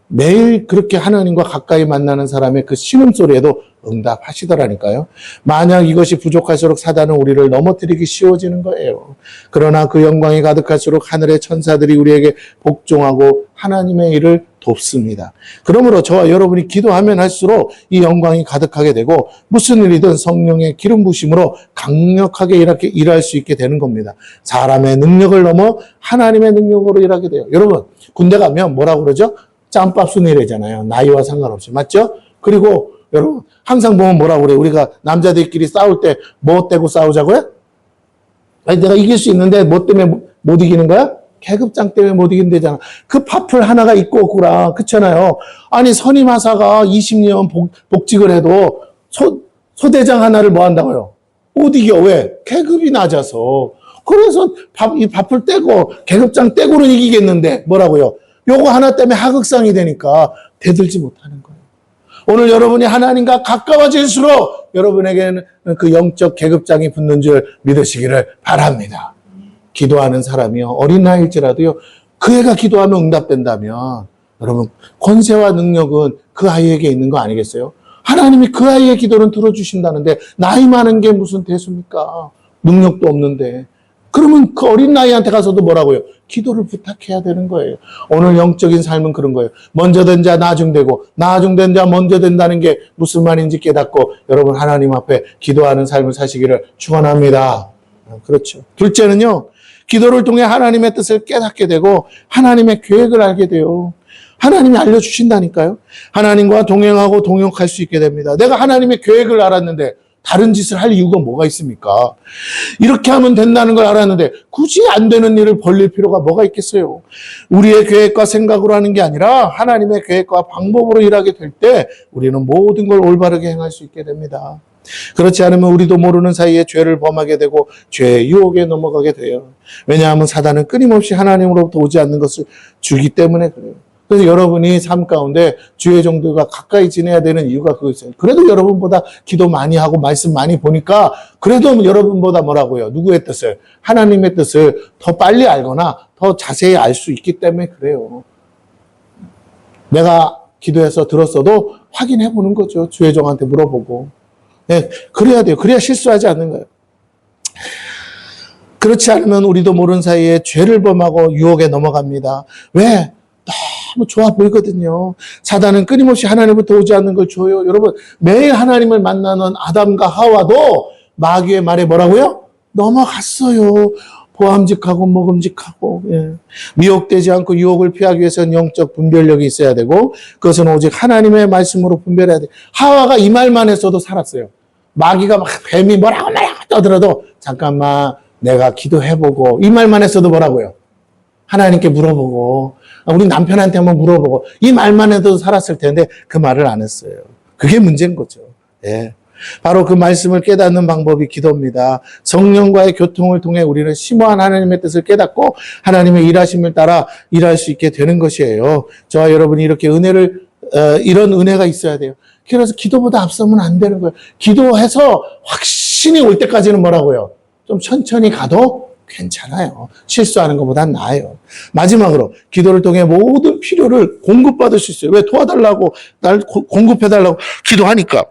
매일 그렇게 하나님과 가까이 만나는 사람의 그 신음소리에도 응답하시더라니까요. 만약 이것이 부족할수록 사단은 우리를 넘어뜨리기 쉬워지는 거예요. 그러나 그 영광이 가득할수록 하늘의 천사들이 우리에게 복종하고 하나님의 일을 돕습니다. 그러므로 저와 여러분이 기도하면 할수록 이 영광이 가득하게 되고 무슨 일이든 성령의 기름 부심으로 강력하게 이렇게 일할 수 있게 되는 겁니다. 사람의 능력을 넘어 하나님의 능력으로 일하게 돼요. 여러분 군대 가면 뭐라고 그러죠? 짬밥 순이래잖아요. 나이와 상관없이. 맞죠? 그리고 여러분 항상 보면 뭐라고 그래요? 우리가 남자들끼리 싸울 때 뭐 떼고 싸우자고요? 아니 내가 이길 수 있는데 뭐 때문에 못 이기는 거야? 계급장 때문에 못 이긴다잖아. 그 밥풀 하나가 있고 없구나. 그렇잖아요. 아니 선임하사가 20년 복직을 해도 소대장 하나를 뭐 한다고요? 못 이겨. 왜? 계급이 낮아서. 그래서 이 밥풀 떼고 계급장 떼고는 이기겠는데 뭐라고요? 요거 하나 때문에 하극상이 되니까 대들지 못하는 거예요. 오늘 여러분이 하나님과 가까워질수록 여러분에게는 그 영적 계급장이 붙는 줄 믿으시기를 바랍니다. 기도하는 사람이요. 어린 나이일지라도요. 그 애가 기도하면 응답된다면 여러분 권세와 능력은 그 아이에게 있는 거 아니겠어요? 하나님이 그 아이의 기도는 들어주신다는데 나이 많은 게 무슨 대수입니까? 능력도 없는데. 그러면 그 어린 나이한테 가서도 뭐라고요? 기도를 부탁해야 되는 거예요. 오늘 영적인 삶은 그런 거예요. 먼저 된 자 나중되고 나중된 자 먼저 된다는 게 무슨 말인지 깨닫고 여러분 하나님 앞에 기도하는 삶을 사시기를 축원합니다. 그렇죠. 둘째는요. 기도를 통해 하나님의 뜻을 깨닫게 되고 하나님의 계획을 알게 돼요. 하나님이 알려주신다니까요. 하나님과 동행하고 동역할 수 있게 됩니다. 내가 하나님의 계획을 알았는데 다른 짓을 할 이유가 뭐가 있습니까? 이렇게 하면 된다는 걸 알았는데 굳이 안 되는 일을 벌릴 필요가 뭐가 있겠어요? 우리의 계획과 생각으로 하는 게 아니라 하나님의 계획과 방법으로 일하게 될 때 우리는 모든 걸 올바르게 행할 수 있게 됩니다. 그렇지 않으면 우리도 모르는 사이에 죄를 범하게 되고 죄의 유혹에 넘어가게 돼요. 왜냐하면 사단은 끊임없이 하나님으로부터 오지 않는 것을 주기 때문에 그래요. 그래서 여러분이 삶 가운데 주의 정도가 가까이 지내야 되는 이유가 그거였어요. 그래도 여러분보다 기도 많이 하고 말씀 많이 보니까 그래도 여러분보다 뭐라고요? 누구의 뜻을? 하나님의 뜻을 더 빨리 알거나 더 자세히 알 수 있기 때문에 그래요. 내가 기도해서 들었어도 확인해 보는 거죠. 주의 종한테 물어보고. 네, 그래야 돼요. 그래야 실수하지 않는 거예요. 그렇지 않으면 우리도 모르는 사이에 죄를 범하고 유혹에 넘어갑니다. 왜? 너무 좋아 보이거든요. 사단은 끊임없이 하나님부터 오지 않는 걸 줘요. 여러분, 매일 하나님을 만나는 아담과 하와도 마귀의 말에 뭐라고요? 넘어갔어요. 보암직하고 먹음직하고. 예. 미혹되지 않고 유혹을 피하기 위해서는 영적 분별력이 있어야 되고 그것은 오직 하나님의 말씀으로 분별해야 돼요. 하와가 이 말만 했어도 살았어요. 마귀가 막 뱀이 뭐라고 떠들어도 잠깐만 내가 기도해보고 이 말만 했어도 뭐라고요? 하나님께 물어보고 우리 남편한테 한번 물어보고 이 말만 해도 살았을 텐데 그 말을 안 했어요. 그게 문제인 거죠. 예. 바로 그 말씀을 깨닫는 방법이 기도입니다. 성령과의 교통을 통해 우리는 심오한 하나님의 뜻을 깨닫고 하나님의 일하심을 따라 일할 수 있게 되는 것이에요. 저와 여러분이 이렇게 이런 은혜가 있어야 돼요. 그래서 기도보다 앞서면 안 되는 거예요. 기도해서 확신이 올 때까지는 뭐라고요? 좀 천천히 가도 괜찮아요. 실수하는 것보단 나아요. 마지막으로 기도를 통해 모든 필요를 공급받을 수 있어요. 왜? 도와달라고 날 공급해달라고 기도하니까.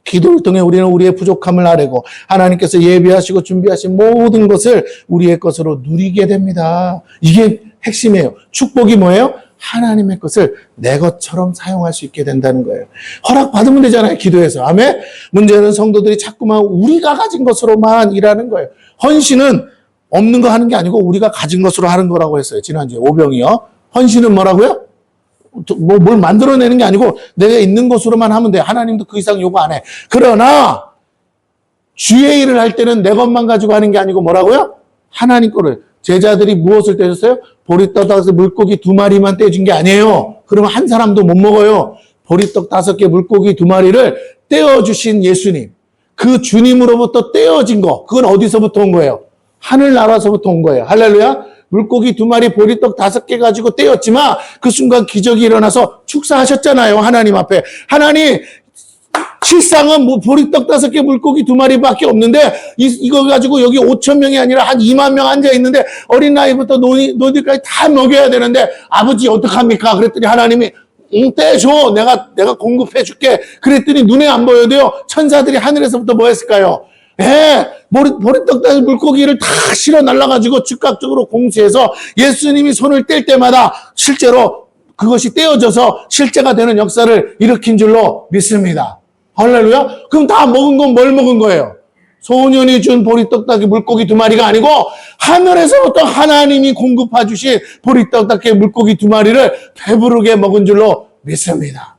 기도를 통해 우리는 우리의 부족함을 아뢰고 하나님께서 예비하시고 준비하신 모든 것을 우리의 것으로 누리게 됩니다. 이게 핵심이에요. 축복이 뭐예요? 하나님의 것을 내 것처럼 사용할 수 있게 된다는 거예요. 허락받으면 되잖아요. 기도해서. 아멘? 문제는 성도들이 자꾸만 우리가 가진 것으로만 일하는 거예요. 헌신은 없는 거 하는 게 아니고 우리가 가진 것으로 하는 거라고 했어요. 지난주에 오병이요. 헌신은 뭐라고요? 뭘 만들어내는 게 아니고 내가 있는 것으로만 하면 돼. 하나님도 그 이상 요구 안 해. 그러나 주의 일을 할 때는 내 것만 가지고 하는 게 아니고 뭐라고요? 하나님 거를. 제자들이 무엇을 떼줬어요? 보리떡 5개, 물고기 2마리만 떼준 게 아니에요. 그러면 한 사람도 못 먹어요. 보리떡 5개, 물고기 2마리를 떼어주신 예수님. 그 주님으로부터 떼어진 거. 그건 어디서부터 온 거예요? 하늘나라서부터 온 거예요. 할렐루야. 물고기 2마리, 보리떡 5개 가지고 떼었지만 그 순간 기적이 일어나서 축사하셨잖아요. 하나님 앞에. 하나님, 실상은 뭐 보리떡 5개, 물고기 2마리밖에 없는데 이거 가지고 여기 5천 명이 아니라 한 2만 명 앉아 있는데 어린 나이부터 노인까지 다 먹여야 되는데 아버지 어떡합니까? 그랬더니 하나님이 떼줘. 내가 공급해 줄게. 그랬더니 눈에 안 보여도요. 천사들이 하늘에서부터 뭐 했을까요? 보리떡 따서 물고기를 다 실어 날라가지고 즉각적으로 공수해서 예수님이 손을 뗄 때마다 실제로 그것이 떼어져서 실제가 되는 역사를 일으킨 줄로 믿습니다. 할렐루야? 그럼 다 먹은 건 뭘 먹은 거예요? 소년이 준 보리떡 따기 물고기 2마리가 아니고 하늘에서부터 하나님이 공급해 주신 보리떡 따기 물고기 2마리를 배부르게 먹은 줄로 믿습니다.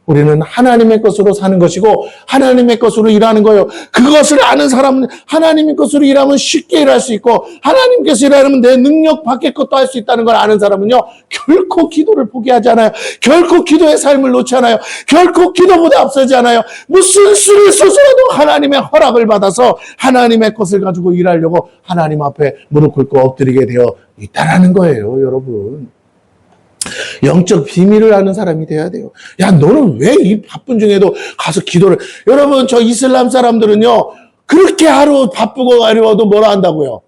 우리는 하나님의 것으로 사는 것이고 하나님의 것으로 일하는 거예요. 그것을 아는 사람은 하나님의 것으로 일하면 쉽게 일할 수 있고 하나님께서 일하면 내 능력 밖의 것도 할 수 있다는 걸 아는 사람은요. 결코 기도를 포기하지 않아요. 결코 기도의 삶을 놓지 않아요. 결코 기도보다 앞서지 않아요. 무슨 수를 써서라도 하나님의 허락을 받아서 하나님의 것을 가지고 일하려고 하나님 앞에 무릎 꿇고 엎드리게 되어 있다는 거예요. 여러분. 영적 비밀을 아는 사람이 돼야 돼요. 야, 너는 왜 이 바쁜 중에도 가서 기도를. 여러분, 저 이슬람 사람들은요, 그렇게 하루 바쁘고 어려워도 뭐라 한다고요?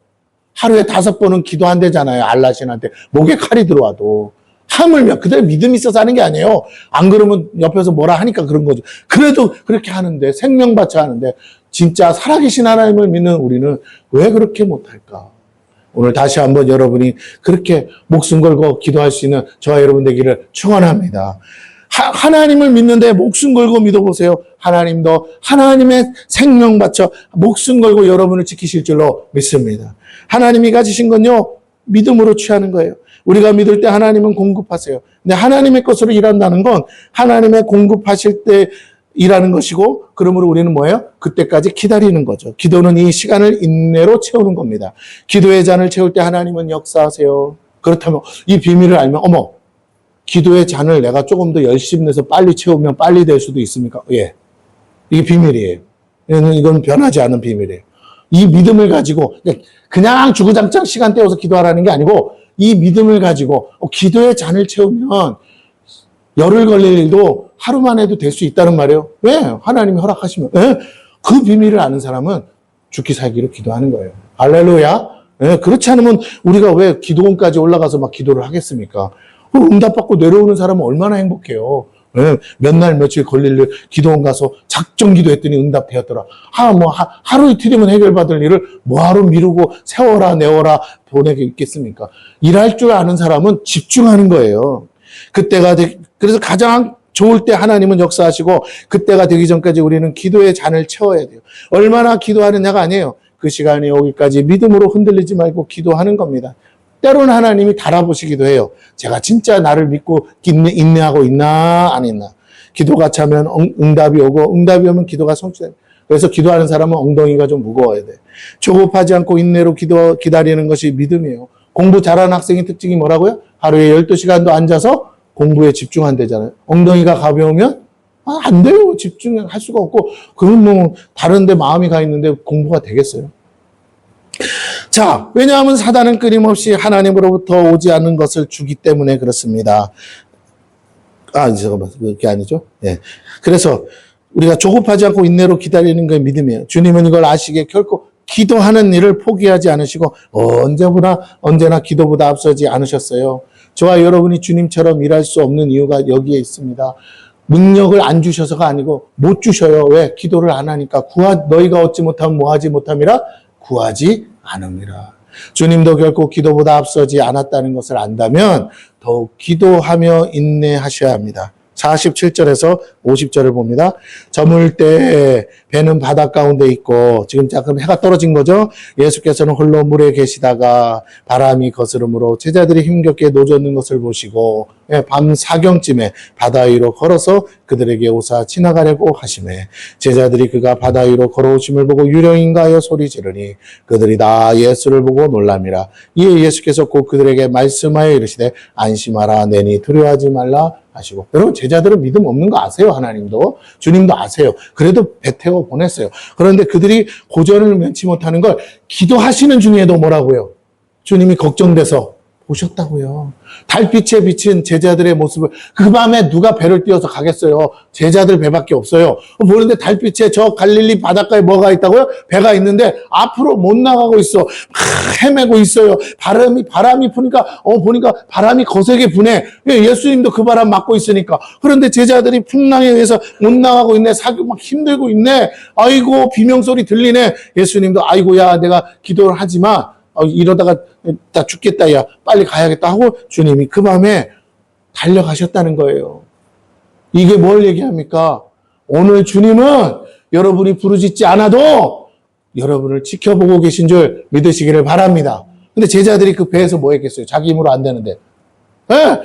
하루에 5번은 기도한대잖아요. 알라신한테. 목에 칼이 들어와도. 하물며 그대로 믿음이 있어서 하는 게 아니에요. 안 그러면 옆에서 뭐라 하니까 그런 거죠. 그래도 그렇게 하는데, 생명 바쳐 하는데, 진짜 살아계신 하나님을 믿는 우리는 왜 그렇게 못할까? 오늘 다시 한번 여러분이 그렇게 목숨 걸고 기도할 수 있는 저와 여러분 되기를 축원합니다. 하나님을 믿는데 목숨 걸고 믿어보세요. 하나님도 하나님의 생명 바쳐 목숨 걸고 여러분을 지키실 줄로 믿습니다. 하나님이 가지신 건요. 믿음으로 취하는 거예요. 우리가 믿을 때 하나님은 공급하세요. 근데 하나님의 것으로 일한다는 건 하나님의 공급하실 때 일하는 것이고, 그러므로 우리는 뭐예요? 그때까지 기다리는 거죠. 기도는 이 시간을 인내로 채우는 겁니다. 기도의 잔을 채울 때 하나님은 역사하세요. 그렇다면 이 비밀을 알면 어머, 기도의 잔을 내가 조금 더 열심히 내서 빨리 채우면 빨리 될 수도 있습니까? 예. 이게 비밀이에요. 이건 변하지 않은 비밀이에요. 이 믿음을 가지고 그냥 주구장창 시간 떼어서 기도하라는 게 아니고, 이 믿음을 가지고 기도의 잔을 채우면 열흘 걸릴 일도 하루만 해도 될 수 있다는 말이에요. 왜? 하나님이 허락하시면. 예? 그 비밀을 아는 사람은 죽기 살기로 기도하는 거예요. 할렐루야. 예? 그렇지 않으면 우리가 왜 기도원까지 올라가서 막 기도를 하겠습니까? 응답받고 내려오는 사람은 얼마나 행복해요. 예? 몇 날 며칠 걸릴 일 기도원 가서 작정 기도했더니 응답되었더라. 하루 이틀이면 해결받을 일을 뭐하러 미루고 세워라 내워라 보내게 있겠습니까? 일할 줄 아는 사람은 집중하는 거예요. 그래서 가장 좋을 때 하나님은 역사하시고, 그때가 되기 전까지 우리는 기도의 잔을 채워야 돼요. 얼마나 기도하느냐가 아니에요. 그 시간이 오기까지 믿음으로 흔들리지 말고 기도하는 겁니다. 때로는 하나님이 달아보시기도 해요. 제가 진짜 나를 믿고 인내하고 있나 안 있나. 기도가 차면 응답이 오고, 응답이 오면 기도가 성취됩니다. 그래서 기도하는 사람은 엉덩이가 좀 무거워야 돼. 조급하지 않고 인내로 기다리는 것이 믿음이에요. 공부 잘하는 학생의 특징이 뭐라고요? 하루에 12시간도 앉아서 공부에 집중한대잖아요. 엉덩이가 가벼우면 안 돼요. 집중할 수가 없고, 그럼 뭐 다른 데 마음이 가 있는데 공부가 되겠어요? 자, 왜냐하면 사단은 끊임없이 하나님으로부터 오지 않는 것을 주기 때문에 그렇습니다. 잠깐만, 그게 아니죠? 예. 그래서 우리가 조급하지 않고 인내로 기다리는 게 믿음이에요. 주님은 이걸 아시기에 결코 기도하는 일을 포기하지 않으시고 언제나 기도보다 앞서지 않으셨어요. 저와 여러분이 주님처럼 일할 수 없는 이유가 여기에 있습니다. 능력을 안 주셔서가 아니고 못 주셔요. 왜? 기도를 안 하니까. 너희가 얻지 못하면 뭐하지 못함이라? 구하지 않음이라. 주님도 결코 기도보다 앞서지 않았다는 것을 안다면 더욱 기도하며 인내하셔야 합니다. 47절에서 50절을 봅니다. 저물 때 배는 바닷 가운데 있고, 지금 약간 해가 떨어진 거죠. 예수께서는 홀로 물에 계시다가 바람이 거스름으로 제자들이 힘겹게 노젓는 것을 보시고 밤 사경쯤에 바다 위로 걸어서 그들에게 오사 지나가려고 하시매, 제자들이 그가 바다 위로 걸어오심을 보고 유령인가 하여 소리 지르니 그들이 다 예수를 보고 놀랍니다. 이에 예수께서 곧 그들에게 말씀하여 이르시되 안심하라, 내니 두려워하지 말라 하시고. 여러분, 제자들은 믿음 없는 거 아세요? 하나님도 주님도 아세요. 그래도 배 태워 보냈어요. 그런데 그들이 고전을 면치 못하는 걸 기도하시는 중에도 뭐라고요? 주님이 걱정돼서 보셨다고요. 달빛에 비친 제자들의 모습을, 그 밤에 누가 배를 띄워서 가겠어요? 제자들 배밖에 없어요. 보는데 달빛에 저 갈릴리 바닷가에 뭐가 있다고요? 배가 있는데 앞으로 못 나가고 있어. 헤매고 있어요. 바람이 부니까 보니까 바람이 거세게 부네. 예수님도 그 바람 맞고 있으니까. 그런데 제자들이 풍랑에 의해서 못 나가고 있네. 막 힘들고 있네. 아이고, 비명소리 들리네. 예수님도 아이고야, 내가 기도를 하지마. 이러다가 나 죽겠다, 야 빨리 가야겠다 하고 주님이 그 밤에 달려가셨다는 거예요. 이게 뭘 얘기합니까? 오늘 주님은 여러분이 부르짖지 않아도 여러분을 지켜보고 계신 줄 믿으시기를 바랍니다. 근데 제자들이 그 배에서 뭐 했겠어요? 자기 힘으로 안 되는데. 네?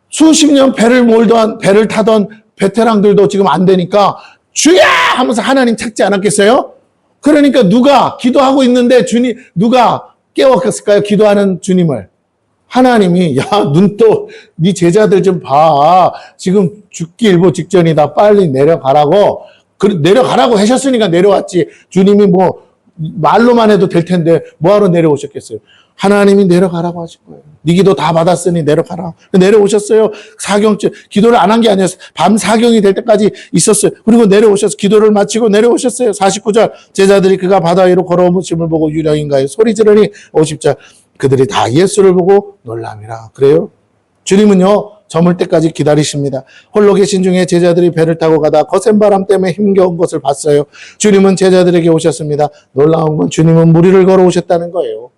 수십 년 배를 타던 베테랑들도 지금 안 되니까 주야 하면서 하나님 찾지 않았겠어요? 그러니까 누가 기도하고 있는데 누가 깨웠을까요? 기도하는 주님을. 하나님이 눈 떠, 네 제자들 좀 봐. 지금 죽기 일보 직전이다. 빨리 내려가라고. 내려가라고 하셨으니까 내려왔지. 주님이 말로만 해도 될 텐데 뭐하러 내려오셨겠어요? 하나님이 내려가라고 하신 거예요. 네 기도 다 받았으니 내려가라. 내려오셨어요. 사경쯤, 기도를 안 한 게 아니었어요. 밤 사경이 될 때까지 있었어요. 그리고 내려오셔서 기도를 마치고 내려오셨어요. 49절, 제자들이 그가 바다 위로 걸어오심을 보고 유령인가요? 소리 지르니 50절, 그들이 다 예수를 보고 놀람이라. 그래요? 주님은요, 저물 때까지 기다리십니다. 홀로 계신 중에 제자들이 배를 타고 가다 거센 바람 때문에 힘겨운 것을 봤어요. 주님은 제자들에게 오셨습니다. 놀라운 건 주님은 무리를 걸어오셨다는 거예요.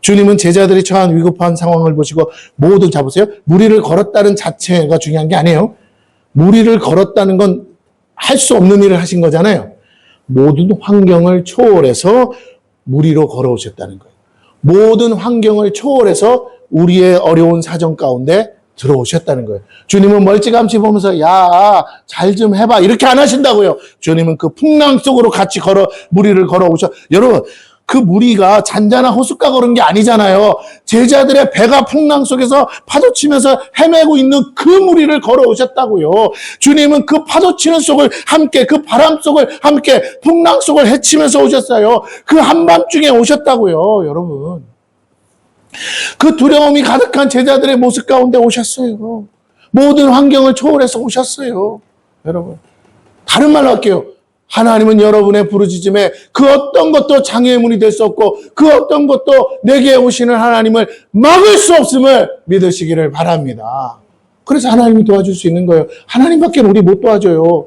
주님은 제자들이 처한 위급한 상황을 보시고 모두 잡으세요. 무리를 걸었다는 자체가 중요한 게 아니에요. 무리를 걸었다는 건 할 수 없는 일을 하신 거잖아요. 모든 환경을 초월해서 무리로 걸어오셨다는 거예요. 모든 환경을 초월해서 우리의 어려운 사정 가운데 들어오셨다는 거예요. 주님은 멀찌감치 보면서 야, 잘 좀 해봐 이렇게 안 하신다고요. 주님은 그 풍랑 속으로 같이 무리를 걸어오셔. 여러분, 그 무리가 잔잔한 호숫가 걸은 게 아니잖아요. 제자들의 배가 풍랑 속에서 파도치면서 헤매고 있는 그 무리를 걸어오셨다고요. 주님은 그 파도치는 속을 함께, 그 바람 속을 함께, 풍랑 속을 헤치면서 오셨어요. 그 한밤중에 오셨다고요, 여러분. 그 두려움이 가득한 제자들의 모습 가운데 오셨어요. 모든 환경을 초월해서 오셨어요. 여러분, 다른 말로 할게요. 하나님은 여러분의 부르짖음에 그 어떤 것도 장애의 문이 될 수 없고 그 어떤 것도 내게 오시는 하나님을 막을 수 없음을 믿으시기를 바랍니다. 그래서 하나님이 도와줄 수 있는 거예요. 하나님밖에 우리 못 도와줘요.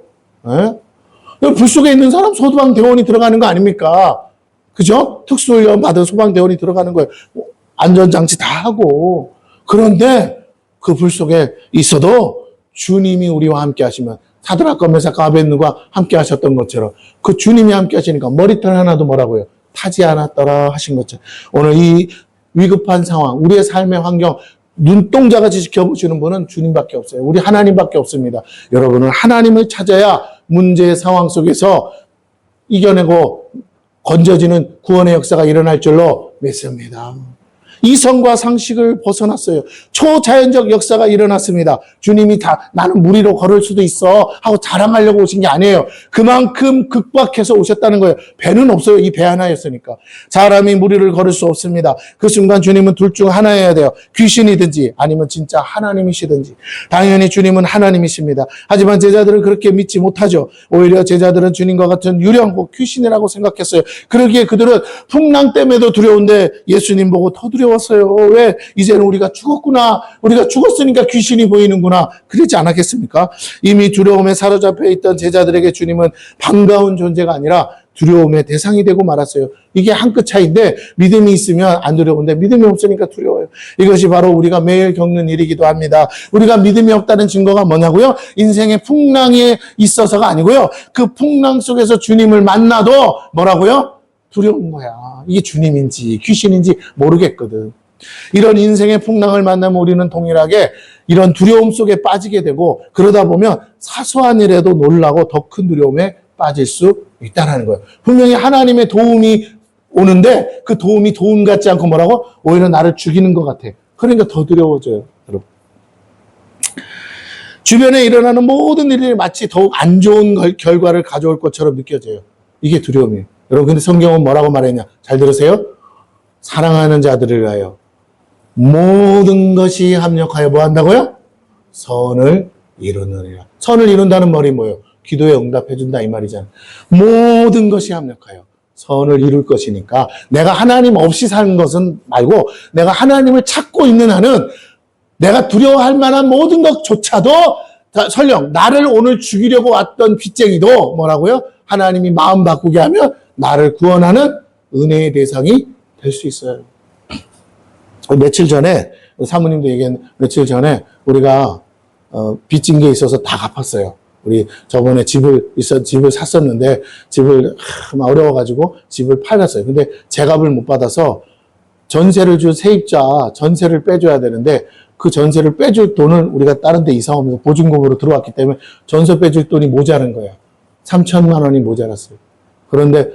불 속에 있는 사람 소방대원이 들어가는 거 아닙니까? 그죠? 특수훈련 받은 소방대원이 들어가는 거예요. 안전장치 다 하고. 그런데 그 불 속에 있어도 주님이 우리와 함께 하시면 사드락과 메삭과 아벳느고가 함께 하셨던 것처럼 그 주님이 함께 하시니까 머리털 하나도 뭐라고요? 타지 않았더라 하신 것처럼 오늘 이 위급한 상황, 우리의 삶의 환경 눈동자같이 지켜보시는 분은 주님밖에 없어요. 우리 하나님밖에 없습니다. 여러분은 하나님을 찾아야 문제의 상황 속에서 이겨내고 건져지는 구원의 역사가 일어날 줄로 믿습니다. 이성과 상식을 벗어났어요. 초자연적 역사가 일어났습니다. 주님이 다 나는 무리로 걸을 수도 있어 하고 자랑하려고 오신 게 아니에요. 그만큼 극박해서 오셨다는 거예요. 배는 없어요. 이 배 하나였으니까. 사람이 무리를 걸을 수 없습니다. 그 순간 주님은 둘 중 하나여야 돼요. 귀신이든지 아니면 진짜 하나님이시든지. 당연히 주님은 하나님이십니다. 하지만 제자들은 그렇게 믿지 못하죠. 오히려 제자들은 주님과 같은 유령, 귀신이라고 생각했어요. 그러기에 그들은 풍랑 때문에도 두려운데 예수님 보고 더 두려웠어요. 왜? 이제는 우리가 죽었구나. 우리가 죽었으니까 귀신이 보이는구나. 그러지 않았겠습니까? 이미 두려움에 사로잡혀 있던 제자들에게 주님은 반가운 존재가 아니라 두려움의 대상이 되고 말았어요. 이게 한 끗 차이인데 믿음이 있으면 안 두려운데 믿음이 없으니까 두려워요. 이것이 바로 우리가 매일 겪는 일이기도 합니다. 우리가 믿음이 없다는 증거가 뭐냐고요? 인생의 풍랑에 있어서가 아니고요. 그 풍랑 속에서 주님을 만나도 뭐라고요? 두려운 거야. 이게 주님인지 귀신인지 모르겠거든. 이런 인생의 풍랑을 만나면 우리는 동일하게 이런 두려움 속에 빠지게 되고 그러다 보면 사소한 일에도 놀라고 더 큰 두려움에 빠질 수 있다는 거예요. 분명히 하나님의 도움이 오는데 그 도움이 도움 같지 않고 뭐라고? 오히려 나를 죽이는 것 같아. 그러니까 더 두려워져요. 여러분. 주변에 일어나는 모든 일이 마치 더욱 안 좋은 결과를 가져올 것처럼 느껴져요. 이게 두려움이에요. 여러분, 근데 성경은 뭐라고 말했냐? 잘 들으세요. 사랑하는 자들을 위하여 모든 것이 합력하여 뭐 한다고요? 선을 이루느니라. 선을 이룬다는 말이 뭐예요? 기도에 응답해준다 이 말이잖아요. 모든 것이 합력하여 선을 이룰 것이니까 내가 하나님 없이 사는 것은 말고 내가 하나님을 찾고 있는 한은 내가 두려워할 만한 모든 것조차도 설령 나를 오늘 죽이려고 왔던 빚쟁이도 뭐라고요? 하나님이 마음 바꾸게 하면 나를 구원하는 은혜의 대상이 될 수 있어요. 며칠 전에 사모님도 얘기했는데 며칠 전에 우리가 빚진 게 있어서 다 갚았어요. 우리 저번에 집을 샀었는데 집을 어려워가지고 집을 팔았어요. 근데 제값을 못 받아서 전세를 준 세입자 전세를 빼줘야 되는데 그 전세를 빼줄 돈을 우리가 다른 데 이사 오면서 보증금으로 들어왔기 때문에 전세 빼줄 돈이 모자란 거예요. 3천만 원이 모자랐어요. 그런데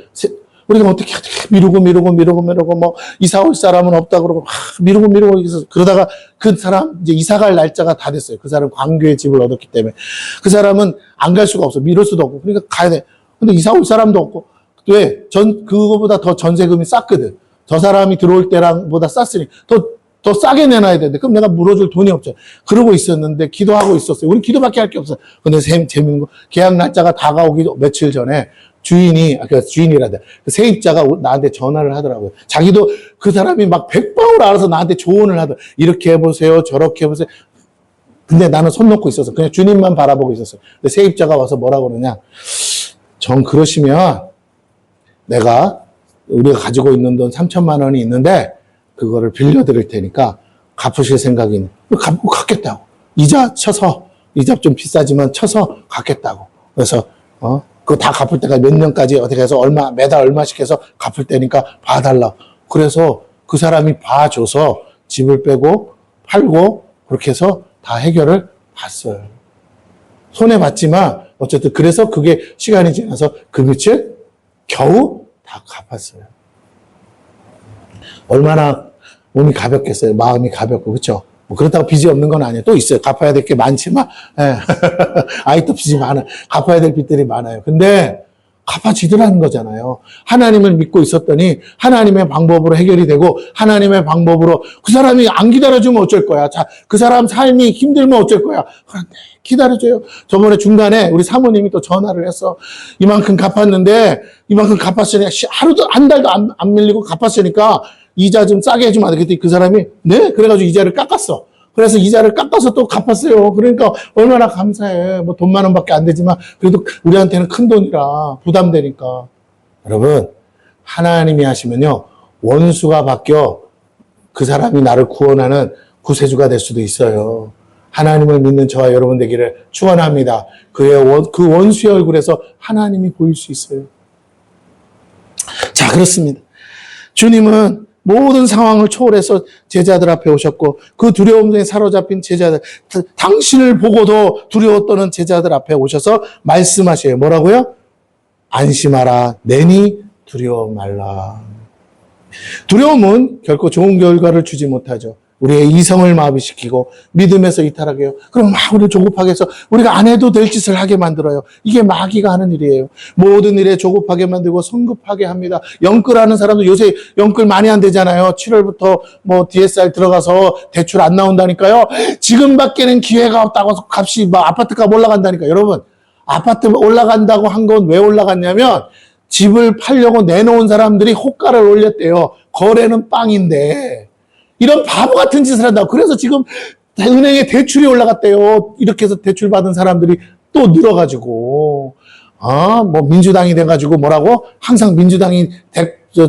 우리가 어떻게 미루고 뭐 이사 올 사람은 없다 그러고 미루고 그러다가 그 사람 이제 이사 갈 날짜가 다 됐어요. 그 사람 광교에 집을 얻었기 때문에 그 사람은 안 갈 수가 없어. 미룰 수도 없고 그러니까 가야 돼. 근데 이사 올 사람도 없고 왜? 그거보다 더 전세금이 쌌거든. 저 사람이 들어올 때랑 보다 쌌으니 더 싸게 내놔야 되는데 그럼 내가 물어줄 돈이 없죠. 그러고 있었는데 기도하고 있었어요. 우리 기도밖에 할 게 없어. 근데 재밌는 거 계약 날짜가 다가오기 며칠 전에 주인이란다. 세입자가 나한테 전화를 하더라고요. 자기도 그 사람이 막 백방을 알아서 나한테 조언을 하더라고요. 이렇게 해보세요. 저렇게 해보세요. 근데 나는 손 놓고 있었어. 그냥 주님만 바라보고 있었어요. 근데 세입자가 와서 뭐라고 그러냐. 그러시면 우리가 가지고 있는 돈 3천만 원이 있는데 그거를 빌려드릴 테니까 갚으실 생각이 있는. 갚겠다고. 이자 좀 비싸지만 쳐서 갚겠다고. 그래서 그거 다 갚을 때까지 몇 년까지 어떻게 해서 매달 얼마씩 해서 갚을 때니까 봐달라. 그래서 그 사람이 봐줘서 집을 빼고 팔고 그렇게 해서 다 해결을 봤어요. 손해봤지만 어쨌든 그래서 그게 시간이 지나서 그 밑을 겨우 다 갚았어요. 얼마나 몸이 가볍겠어요. 마음이 가볍고 그렇죠. 뭐 그렇다고 빚이 없는 건 아니에요. 또 있어요. 갚아야 될 게 많지만 예. 아직도 빚이 많아요. 갚아야 될 빚들이 많아요. 근데 갚아지더라는 거잖아요. 하나님을 믿고 있었더니 하나님의 방법으로 해결이 되고 하나님의 방법으로 그 사람이 안 기다려주면 어쩔 거야. 자, 그 사람 삶이 힘들면 어쩔 거야. 그런데 기다려줘요. 저번에 중간에 우리 사모님이 또 전화를 했어. 이만큼 갚았는데 이만큼 갚았으니까 하루도 한 달도 안 밀리고 갚았으니까 이자 좀 싸게 해주면 안 되겠지. 그 사람이 네? 그래가지고 이자를 깎았어. 그래서 이자를 깎아서 또 갚았어요. 그러니까 얼마나 감사해. 뭐 돈 10,000원밖에 안 되지만 그래도 우리한테는 큰 돈이라 부담되니까. 여러분, 하나님이 하시면요. 원수가 바뀌어 그 사람이 나를 구원하는 구세주가 될 수도 있어요. 하나님을 믿는 저와 여러분 되기를 축원합니다. 그 원수의 얼굴에서 하나님이 보일 수 있어요. 자, 그렇습니다. 주님은 모든 상황을 초월해서 제자들 앞에 오셨고 그 두려움에 사로잡힌 제자들, 당신을 보고도 두려워 떠는 제자들 앞에 오셔서 말씀하셔요. 뭐라고요? 안심하라. 내니 두려워 말라. 두려움은 결코 좋은 결과를 주지 못하죠. 우리의 이성을 마비시키고 믿음에서 이탈하게 해요. 그럼 막 우리 조급하게 해서 우리가 안 해도 될 짓을 하게 만들어요. 이게 마귀가 하는 일이에요. 모든 일에 조급하게 만들고 성급하게 합니다. 영끌하는 사람도 요새 영끌 많이 안 되잖아요. 7월부터 뭐 DSR 들어가서 대출 안 나온다니까요. 지금밖에는 기회가 없다고 값이 막 아파트 값 올라간다니까. 여러분, 아파트 올라간다고 한 건 왜 올라갔냐면 집을 팔려고 내놓은 사람들이 호가를 올렸대요. 거래는 빵인데. 이런 바보 같은 짓을 한다고. 그래서 지금 은행에 대출이 올라갔대요. 이렇게 해서 대출 받은 사람들이 또 늘어가지고. 뭐 민주당이 돼가지고 뭐라고? 항상 민주당이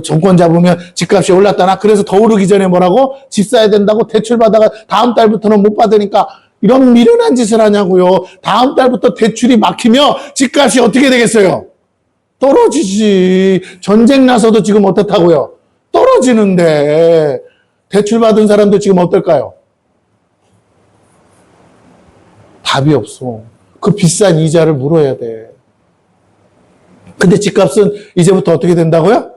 정권 잡으면 집값이 올랐다나. 그래서 더 오르기 전에 뭐라고? 집 사야 된다고 대출 받아가 다음 달부터는 못 받으니까 이런 미련한 짓을 하냐고요. 다음 달부터 대출이 막히면 집값이 어떻게 되겠어요? 떨어지지. 전쟁 나서도 지금 어떻다고요? 떨어지는데. 대출받은 사람도 지금 어떨까요? 답이 없어. 그 비싼 이자를 물어야 돼. 근데 집값은 이제부터 어떻게 된다고요?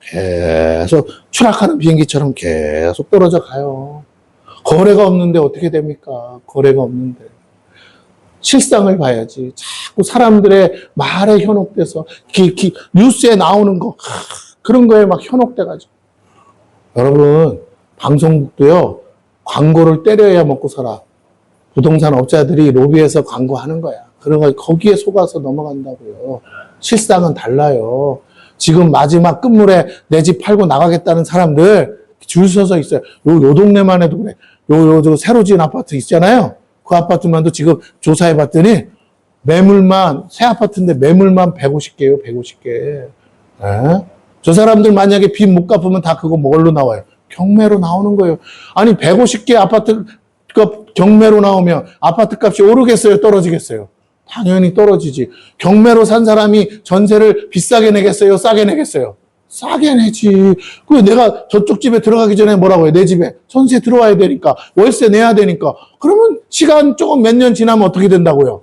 계속 추락하는 비행기처럼 계속 떨어져 가요. 거래가 없는데 어떻게 됩니까? 거래가 없는데. 실상을 봐야지. 자꾸 사람들의 말에 현혹돼서 뉴스에 나오는 거 그런 거에 막 현혹돼가지고. 여러분, 방송국도요, 광고를 때려야 먹고 살아. 부동산 업자들이 로비해서 광고하는 거야. 그러니까 거기에 속아서 넘어간다고요. 실상은 달라요. 지금 마지막 끝물에 내 집 팔고 나가겠다는 사람들 줄 서서 있어요. 요 동네만 해도 그래. 요 새로 지은 아파트 있잖아요. 그 아파트만도 지금 조사해 봤더니 매물만, 새 아파트인데 매물만 150개예요, 150개. 저 사람들 만약에 빚 못 갚으면 다 그거 뭘로 나와요? 경매로 나오는 거예요. 아니 150개 아파트가 경매로 나오면 아파트 값이 오르겠어요? 떨어지겠어요? 당연히 떨어지지. 경매로 산 사람이 전세를 비싸게 내겠어요? 싸게 내겠어요? 싸게 내지. 그 내가 저쪽 집에 들어가기 전에 뭐라고 해요? 내 집에 전세 들어와야 되니까 월세 내야 되니까. 그러면 시간 조금 몇 년 지나면 어떻게 된다고요?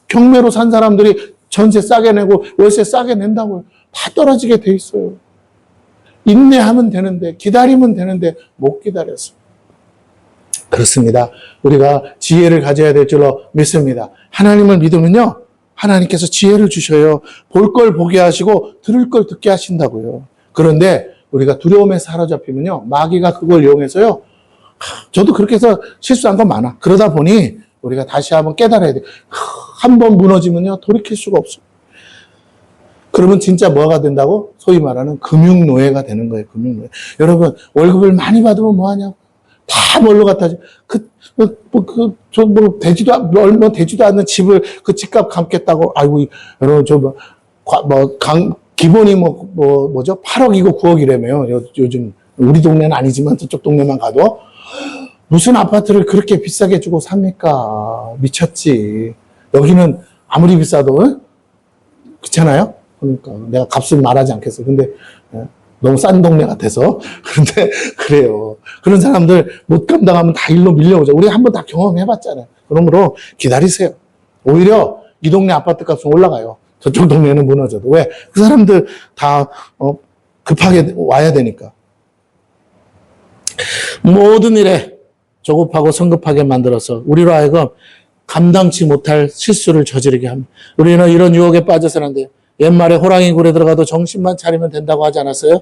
경매로 산 사람들이 전세 싸게 내고 월세 싸게 낸다고요. 다 떨어지게 돼 있어요. 인내하면 되는데, 기다리면 되는데 못 기다렸어. 그렇습니다. 우리가 지혜를 가져야 될 줄로 믿습니다. 하나님을 믿으면요, 하나님께서 지혜를 주셔요. 볼 걸 보게 하시고 들을 걸 듣게 하신다고요. 그런데 우리가 두려움에 사로잡히면요, 마귀가 그걸 이용해서요, 저도 그렇게 해서 실수한 건 많아. 그러다 보니 우리가 다시 한번 깨달아야 돼. 한 번 무너지면요, 돌이킬 수가 없어요. 그러면 진짜 뭐가 된다고? 소위 말하는 금융노예가 되는 거예요, 금융노예. 여러분, 월급을 많이 받으면 뭐 하냐고. 다 뭘로 갖다 줘. 얼마 되지도 않는 집을 그 집값 갚겠다고. 아이고, 여러분, 기본이 뭐죠? 8억이고 9억이라며요. 요즘, 우리 동네는 아니지만 저쪽 동네만 가도. 무슨 아파트를 그렇게 비싸게 주고 삽니까? 미쳤지. 여기는 아무리 비싸도, 그렇잖아요? 그러니까 내가 값을 말하지 않겠어. 근데 너무 싼 동네 같아서. 그런데 그래요. 그런 사람들 못 감당하면 다 일로 밀려오죠. 우리 한번 다 경험해봤잖아요. 그러므로 기다리세요. 오히려 이 동네 아파트 값은 올라가요. 저쪽 동네는 무너져도. 왜? 그 사람들 다 급하게 와야 되니까. 모든 일에 조급하고 성급하게 만들어서 우리로 하여금 감당치 못할 실수를 저지르게 합니다. 우리는 이런 유혹에 빠져서는 안 돼요. 옛말에 호랑이 굴에 들어가도 정신만 차리면 된다고 하지 않았어요?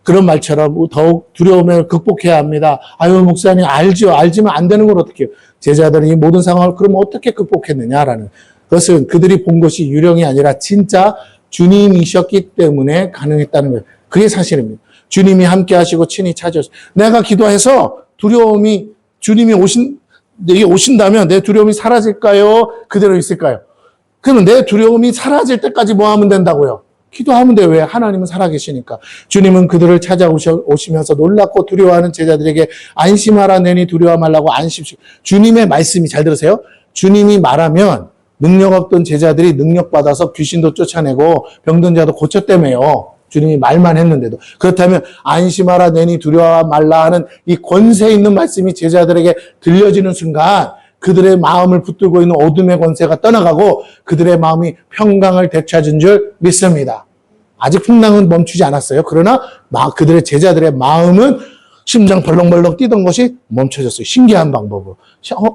그런 말처럼 더욱 두려움을 극복해야 합니다. 아유, 목사님, 알죠. 알지만 안 되는 걸 어떻게 해요? 제자들이 이 모든 상황을 그럼 어떻게 극복했느냐라는 그것은 그들이 본 것이 유령이 아니라 진짜 주님이셨기 때문에 가능했다는 거예요. 그게 사실입니다. 주님이 함께 하시고 친히 찾아오셨어요. 내가 기도해서 두려움이 주님이 내게 오신다면 내 두려움이 사라질까요? 그대로 있을까요? 그러면 내 두려움이 사라질 때까지 뭐 하면 된다고요? 기도하면 돼요. 왜? 하나님은 살아계시니까. 주님은 그들을 찾아오시면서 놀랍고 두려워하는 제자들에게 안심하라 내니 두려워 말라고 안심시켜. 주님의 말씀이, 잘 들으세요. 주님이 말하면 능력 없던 제자들이 능력받아서 귀신도 쫓아내고 병든 자도 고쳤다며요. 주님이 말만 했는데도. 그렇다면 안심하라 내니 두려워 말라 하는 이 권세 있는 말씀이 제자들에게 들려지는 순간 그들의 마음을 붙들고 있는 어둠의 권세가 떠나가고 그들의 마음이 평강을 되찾은 줄 믿습니다. 아직 풍랑은 멈추지 않았어요. 그러나 그들의 제자들의 마음은 심장 벌렁벌렁 뛰던 것이 멈춰졌어요. 신기한 방법으로.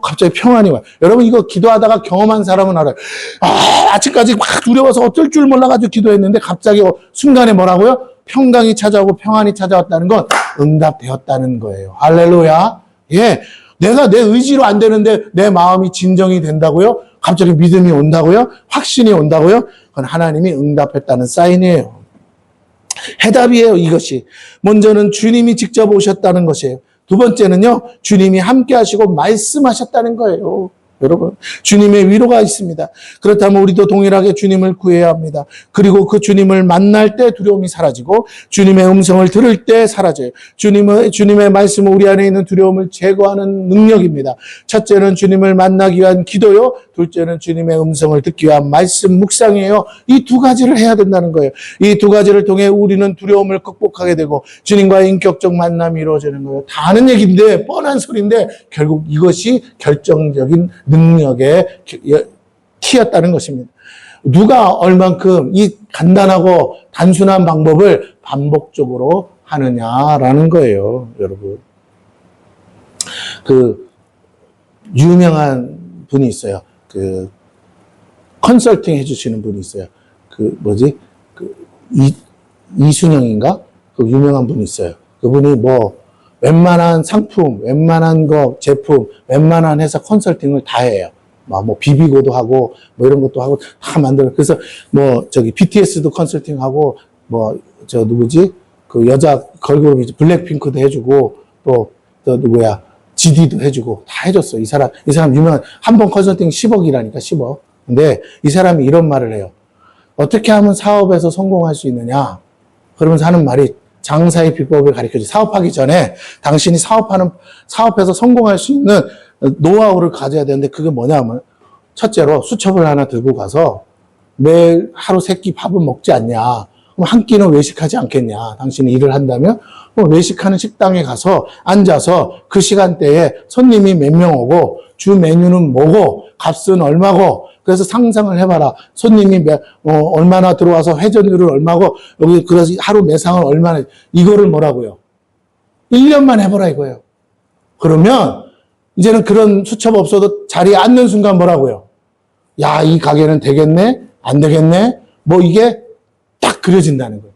갑자기 평안이 와요. 여러분 이거 기도하다가 경험한 사람은 알아요. 아직까지 막 두려워서 어쩔 줄 몰라가지고 기도했는데 갑자기 순간에 뭐라고요? 평강이 찾아오고 평안이 찾아왔다는 건 응답되었다는 거예요. 할렐루야. 예. 내가 내 의지로 안 되는데 내 마음이 진정이 된다고요? 갑자기 믿음이 온다고요? 확신이 온다고요? 그건 하나님이 응답했다는 사인이에요. 해답이에요, 이것이. 먼저는 주님이 직접 오셨다는 것이에요. 두 번째는요, 주님이 함께 하시고 말씀하셨다는 거예요. 여러분, 주님의 위로가 있습니다. 그렇다면 우리도 동일하게 주님을 구해야 합니다. 그리고 그 주님을 만날 때 두려움이 사라지고 주님의 음성을 들을 때 사라져요. 주님의 말씀은 우리 안에 있는 두려움을 제거하는 능력입니다. 첫째는 주님을 만나기 위한 기도요. 둘째는 주님의 음성을 듣기 위한 말씀 묵상이에요. 이 두 가지를 해야 된다는 거예요. 이 두 가지를 통해 우리는 두려움을 극복하게 되고 주님과의 인격적 만남이 이루어지는 거예요. 다 아는 얘기인데 뻔한 소리인데 결국 이것이 결정적인 능력의 키였다는 것입니다. 누가 얼만큼 이 간단하고 단순한 방법을 반복적으로 하느냐라는 거예요, 여러분. 유명한 분이 있어요. 컨설팅 해주시는 분이 있어요. 이순영인가? 유명한 분이 있어요. 그분이 웬만한 상품, 웬만한 제품, 웬만한 회사 컨설팅을 다 해요. 비비고도 하고, 이런 것도 하고, 다 만들어. 그래서, BTS도 컨설팅하고, 여자 걸그룹 블랙핑크도 해주고, GD도 해주고, 다 해줬어. 이 사람 유명한, 한 번 컨설팅 10억이라니까, 10억. 근데 이 사람이 이런 말을 해요. 어떻게 하면 사업에서 성공할 수 있느냐? 그러면서 하는 말이, 장사의 비법을 가르쳐줘. 사업하기 전에 당신이 사업해서 성공할 수 있는 노하우를 가져야 되는데 그게 뭐냐면 첫째로 수첩을 하나 들고 가서 매일 하루 3끼 밥은 먹지 않냐. 그럼 한 끼는 외식하지 않겠냐. 당신이 일을 한다면 외식하는 식당에 가서 앉아서 그 시간대에 손님이 몇 명 오고 주 메뉴는 뭐고 값은 얼마고 그래서 상상을 해봐라. 손님이 얼마나 들어와서 회전율은 얼마고 여기 그래서 하루 매상을 얼마나 이거를 뭐라고요? 1년만 해보라 이거예요. 그러면 이제는 그런 수첩 없어도 자리에 앉는 순간 뭐라고요? 야, 이 가게는 되겠네? 안 되겠네? 이게 딱 그려진다는 거예요.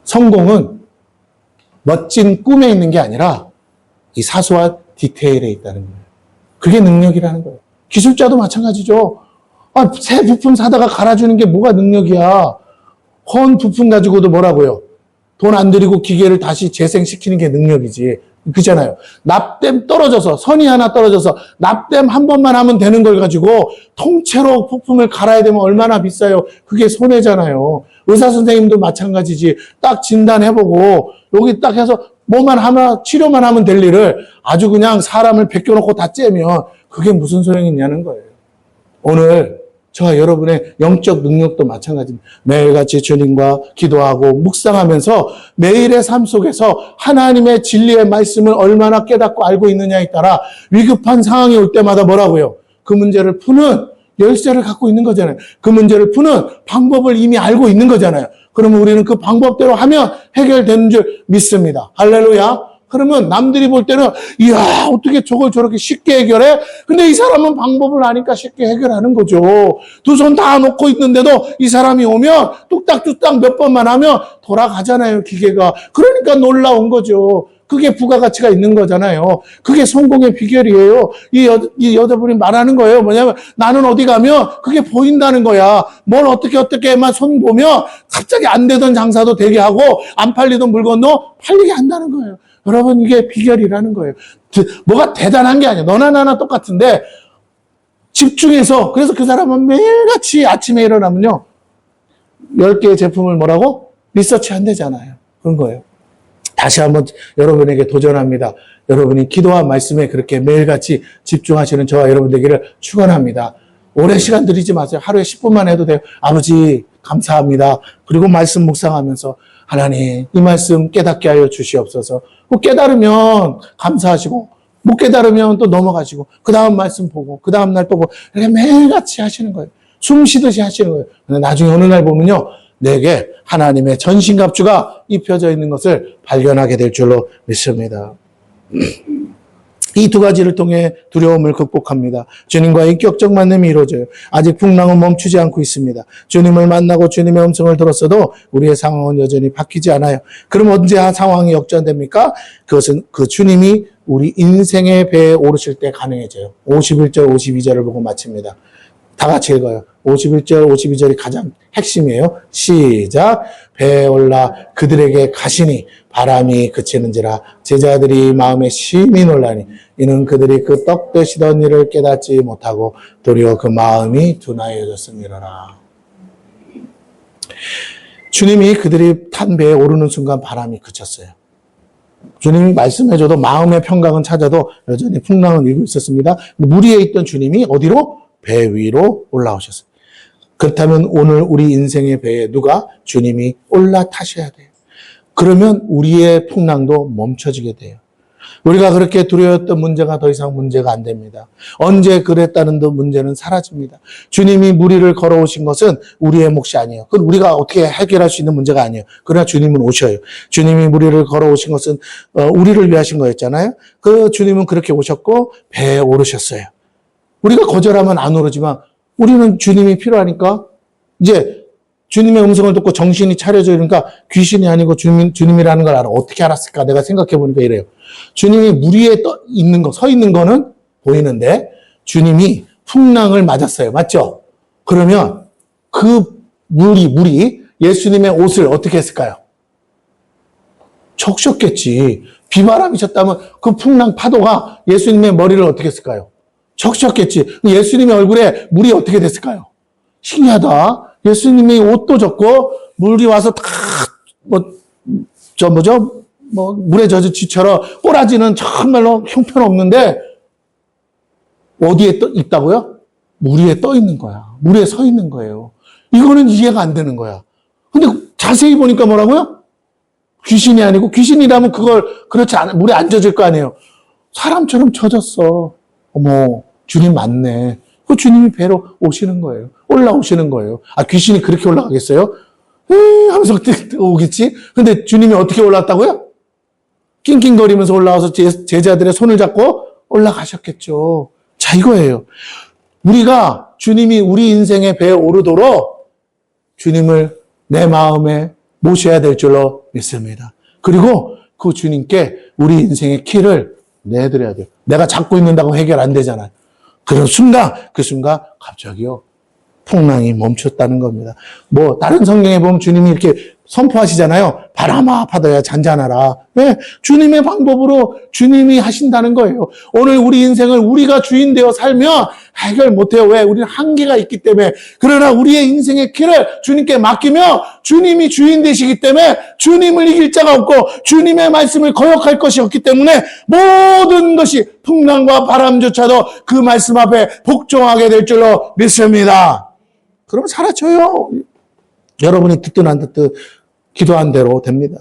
성공은 멋진 꿈에 있는 게 아니라 이 사소한 디테일에 있다는 거예요. 그게 능력이라는 거예요. 기술자도 마찬가지죠. 새 부품 사다가 갈아주는 게 뭐가 능력이야. 헌 부품 가지고도 뭐라고요. 돈 안 들이고 기계를 다시 재생시키는 게 능력이지. 그잖아요. 납땜 떨어져서, 선이 하나 떨어져서 납땜 한 번만 하면 되는 걸 가지고 통째로 부품을 갈아야 되면 얼마나 비싸요. 그게 손해잖아요. 의사 선생님도 마찬가지지. 딱 진단해보고 여기 딱 해서 뭐만 하면, 치료만 하면 될 일을 아주 그냥 사람을 베껴놓고 다 째면 그게 무슨 소용이 있냐는 거예요. 오늘 저와 여러분의 영적 능력도 마찬가지입니다. 매일같이 주님과 기도하고 묵상하면서 매일의 삶 속에서 하나님의 진리의 말씀을 얼마나 깨닫고 알고 있느냐에 따라 위급한 상황이 올 때마다 뭐라고요? 그 문제를 푸는 열쇠를 갖고 있는 거잖아요. 그 문제를 푸는 방법을 이미 알고 있는 거잖아요. 그러면 우리는 그 방법대로 하면 해결되는 줄 믿습니다. 할렐루야. 그러면 남들이 볼 때는 이야 어떻게 저걸 저렇게 쉽게 해결해? 근데 이 사람은 방법을 아니까 쉽게 해결하는 거죠. 두 손 다 놓고 있는데도 이 사람이 오면 뚝딱뚝딱 몇 번만 하면 돌아가잖아요, 기계가. 그러니까 놀라운 거죠. 그게 부가가치가 있는 거잖아요. 그게 성공의 비결이에요. 이 여자분이 말하는 거예요. 뭐냐면 나는 어디 가면 그게 보인다는 거야. 뭘 어떻게만 손 보면 갑자기 안 되던 장사도 되게 하고 안 팔리던 물건도 팔리게 한다는 거예요. 여러분 이게 비결이라는 거예요. 뭐가 대단한 게 아니야. 너나 나나 똑같은데 집중해서 그래서 그 사람은 매일같이 아침에 일어나면요 10개의 제품을 뭐라고? 리서치 한대잖아요. 그런 거예요. 다시 한번 여러분에게 도전합니다. 여러분이 기도와 말씀에 그렇게 매일같이 집중하시는 저와 여러분 되기를 축원합니다. 오랜 시간 들이지 마세요. 하루에 10분만 해도 돼요. 아버지 감사합니다. 그리고 말씀 묵상하면서 하나님 이 말씀 깨닫게 하여 주시옵소서. 깨달으면 감사하시고 못 깨달으면 또 넘어가시고 그 다음 말씀 보고 그 다음 날 또 보고 이렇게 매일같이 하시는 거예요. 숨 쉬듯이 하시는 거예요. 근데 나중에 어느 날 보면요 내게 하나님의 전신갑주가 입혀져 있는 것을 발견하게 될 줄로 믿습니다. 이 두 가지를 통해 두려움을 극복합니다. 주님과의 인격적 만남이 이루어져요. 아직 풍랑은 멈추지 않고 있습니다. 주님을 만나고 주님의 음성을 들었어도 우리의 상황은 여전히 바뀌지 않아요. 그럼 언제 상황이 역전됩니까? 그것은 그 주님이 우리 인생의 배에 오르실 때 가능해져요. 51절, 52절을 보고 마칩니다. 다 같이 읽어요. 51절, 52절이 가장 핵심이에요. 시작. 배에 올라 그들에게 가시니 바람이 그치는지라 제자들이 마음에 심히 놀라니 이는 그들이 그 떡 드시던 일을 깨닫지 못하고 도리어 그 마음이 둔하여졌음이로라. 주님이 그들이 탄 배에 오르는 순간 바람이 그쳤어요. 주님이 말씀해줘도 마음의 평강은 찾아도 여전히 풍랑은 일고 있었습니다. 물 위에 있던 주님이 어디로? 배 위로 올라오셨어요. 그렇다면 오늘 우리 인생의 배에 누가? 주님이 올라타셔야 돼요. 그러면 우리의 풍랑도 멈춰지게 돼요. 우리가 그렇게 두려웠던 문제가 더 이상 문제가 안 됩니다. 언제 그랬다는 듯 문제는 사라집니다. 주님이 물 위를 걸어오신 것은 우리의 몫이 아니에요. 그건 우리가 어떻게 해결할 수 있는 문제가 아니에요. 그러나 주님은 오셔요. 주님이 물 위를 걸어오신 것은 우리를 위하신 거였잖아요. 그 주님은 그렇게 오셨고 배에 오르셨어요. 우리가 거절하면 안 오르지만 우리는 주님이 필요하니까 이제 주님의 음성을 듣고 정신이 차려져 그러니까 귀신이 아니고 주님이라는 걸 알아. 어떻게 알았을까? 내가 생각해 보니까 이래요. 주님이 물 위에 서 있는 거는 보이는데 주님이 풍랑을 맞았어요. 맞죠? 그러면 그 물이 예수님의 옷을 어떻게 했을까요? 적셨겠지. 비바람이 쳤다면 그 풍랑 파도가 예수님의 머리를 어떻게 했을까요? 적셨겠지. 예수님의 얼굴에 물이 어떻게 됐을까요? 신기하다. 예수님의 옷도 젖고 물이 와서 다 물에 젖은 쥐처럼 꼬라지는 정말로 형편없는데 어디에 있다고요? 물 위에 떠 있는 거야. 물에 서 있는 거예요. 이거는 이해가 안 되는 거야. 근데 자세히 보니까 뭐라고요? 귀신이 아니고 귀신이라면 그걸 그렇지 않아 물에 안 젖을 거 아니에요. 사람처럼 젖었어. 어머, 주님 맞네. 그 주님이 배로 오시는 거예요. 올라오시는 거예요. 아, 귀신이 그렇게 올라가겠어요? 하면서 오겠지? 근데 주님이 어떻게 올라왔다고요? 낑낑거리면서 올라와서 제자들의 손을 잡고 올라가셨겠죠. 자, 이거예요. 우리가 주님이 우리 인생의 배에 오르도록 주님을 내 마음에 모셔야 될 줄로 믿습니다. 그리고 그 주님께 우리 인생의 키를 내드려야 돼요. 내가 잡고 있는다고 해결 안 되잖아요. 그 순간 갑자기요. 풍랑이 멈췄다는 겁니다. 다른 성경에 보면 주님이 이렇게 선포하시잖아요. 바람아, 바다야, 잔잔하라. 네, 주님의 방법으로 주님이 하신다는 거예요. 오늘 우리 인생을 우리가 주인 되어 살면 해결 못해요. 왜? 우리는 한계가 있기 때문에. 그러나 우리의 인생의 키를 주님께 맡기면 주님이 주인 되시기 때문에 주님을 이길 자가 없고 주님의 말씀을 거역할 것이 없기 때문에 모든 것이 풍랑과 바람조차도 그 말씀 앞에 복종하게 될 줄로 믿습니다. 그러면 사라져요. 여러분이 듣든 안 듣든 기도한 대로 됩니다.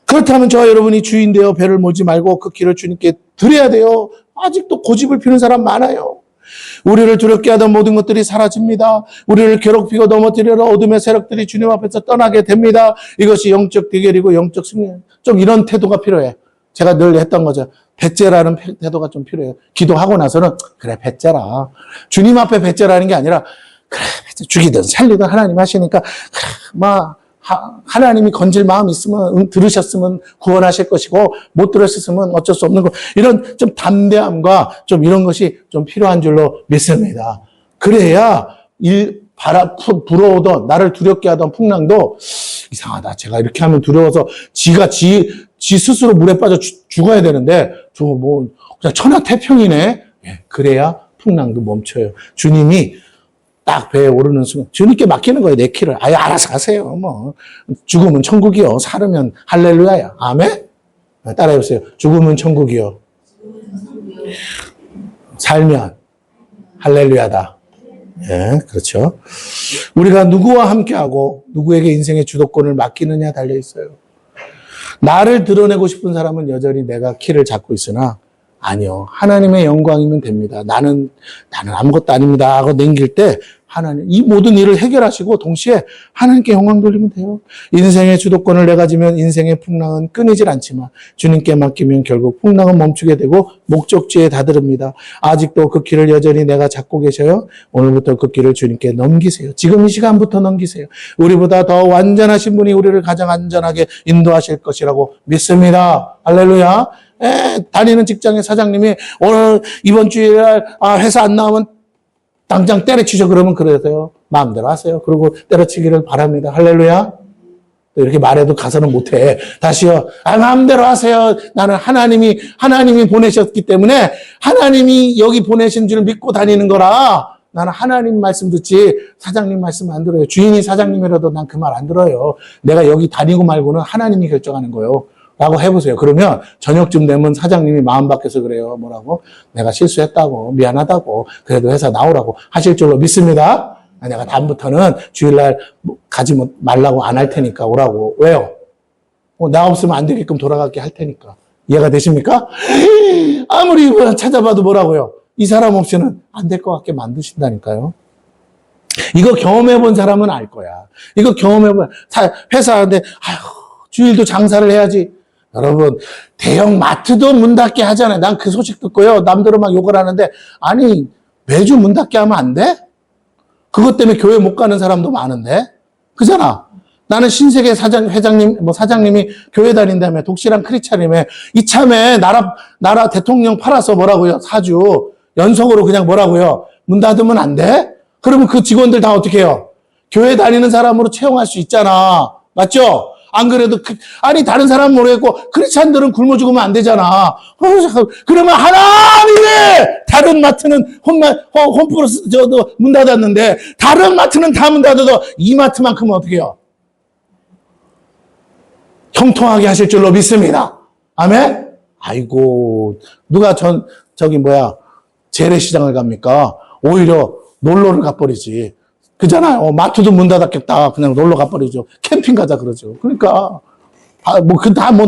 그렇다면 저와 여러분이 주인 되어 배를 모지 말고 그 길을 주님께 드려야 돼요. 아직도 고집을 피는 사람 많아요. 우리를 두렵게 하던 모든 것들이 사라집니다. 우리를 괴롭히고 넘어뜨리려 어둠의 세력들이 주님 앞에서 떠나게 됩니다. 이것이 영적 대결이고 영적 승리예요. 좀 이런 태도가 필요해. 제가 늘 했던 거죠. 배째라는 태도가 좀 필요해요. 기도하고 나서는 그래 배째라. 주님 앞에 배째라는 게 아니라 그래 배째 죽이든 살리든 하나님 하시니까 그래 하나님이 건질 마음 있으면 들으셨으면 구원하실 것이고 못 들으셨으면 어쩔 수 없는 거. 이런 좀 담대함과 좀 이런 것이 좀 필요한 줄로 믿습니다. 그래야 불어오던 나를 두렵게 하던 풍랑도 이상하다. 제가 이렇게 하면 두려워서 지 스스로 물에 빠져 죽어야 되는데 저거 뭐 그냥 천하태평이네. 그래야 풍랑도 멈춰요. 주님이 딱 배에 오르는 순간 주님께 맡기는 거예요. 내 길을. 아예 알아서 하세요. 뭐 죽으면 천국이요. 살으면 할렐루야야. 아멘. 따라해보세요. 죽으면 천국이요. 살면 할렐루야다. 예, 그렇죠. 우리가 누구와 함께하고 누구에게 인생의 주도권을 맡기느냐 달려 있어요. 나를 드러내고 싶은 사람은 여전히 내가 키를 잡고 있으나 아니요. 하나님의 영광이면 됩니다. 나는 아무것도 아닙니다 하고 넘길 때 하나님 이 모든 일을 해결하시고 동시에 하나님께 영광 돌리면 돼요. 인생의 주도권을 내가 지면 인생의 풍랑은 끊이질 않지만 주님께 맡기면 결국 풍랑은 멈추게 되고 목적지에 다다릅니다. 아직도 그 길을 여전히 내가 잡고 계셔요. 오늘부터 그 길을 주님께 넘기세요. 지금 이 시간부터 넘기세요. 우리보다 더 완전하신 분이 우리를 가장 안전하게 인도하실 것이라고 믿습니다. 할렐루야. 다니는 직장의 사장님이 오늘 이번 주일날 회사 안 나오면 당장 때려치죠. 그러면 그러세요. 마음대로 하세요. 그리고 때려치기를 바랍니다. 할렐루야. 이렇게 말해도 가서는 못해. 다시요. 마음대로 하세요. 나는 하나님이 보내셨기 때문에 하나님이 여기 보내신 줄 믿고 다니는 거라. 나는 하나님 말씀 듣지 사장님 말씀 안 들어요. 주인이 사장님이라도 난 그 말 안 들어요. 내가 여기 다니고 말고는 하나님이 결정하는 거예요. 라고 해보세요. 그러면 저녁쯤 되면 사장님이 마음 바뀌어서 그래요. 뭐라고? 내가 실수했다고, 미안하다고, 그래도 회사 나오라고 하실 줄로 믿습니다. 내가 다음부터는 주일날 가지 말라고 안 할 테니까 오라고. 왜요? 나 없으면 안 되게끔 돌아가게 할 테니까. 이해가 되십니까? 아무리 찾아봐도 뭐라고요? 이 사람 없이는 안 될 것 같게 만드신다니까요. 이거 경험해본 사람은 알 거야. 이거 경험해본, 회사인데, 주일도 장사를 해야지. 여러분, 대형 마트도 문 닫게 하잖아요. 난 그 소식 듣고요. 남들은 막 욕을 하는데, 아니, 매주 문 닫게 하면 안 돼? 그것 때문에 교회 못 가는 사람도 많은데? 그잖아. 나는 신세계 사장님이 교회 다닌다며, 독실한 크리스찬이며, 이참에 나라 대통령 팔아서 뭐라고요? 사주. 연속으로 그냥 뭐라고요? 문 닫으면 안 돼? 그러면 그 직원들 다 어떻게 해요? 교회 다니는 사람으로 채용할 수 있잖아. 맞죠? 안 그래도 아니 다른 사람은 모르겠고 크리스찬들은 굶어 죽으면 안 되잖아. 그러면 하나님의 다른 마트는 홈플러스 저도 문 닫았는데 다른 마트는 다 문 닫아도 이 마트만큼은 어떻게 해요? 형통하게 하실 줄로 믿습니다. 아멘. 아이고 누가 재래시장을 갑니까? 오히려 놀러를 가버리지. 그잖아요. 마트도 문 닫았겠다. 그냥 놀러 가버리죠. 캠핑 가자 그러죠. 그러니까,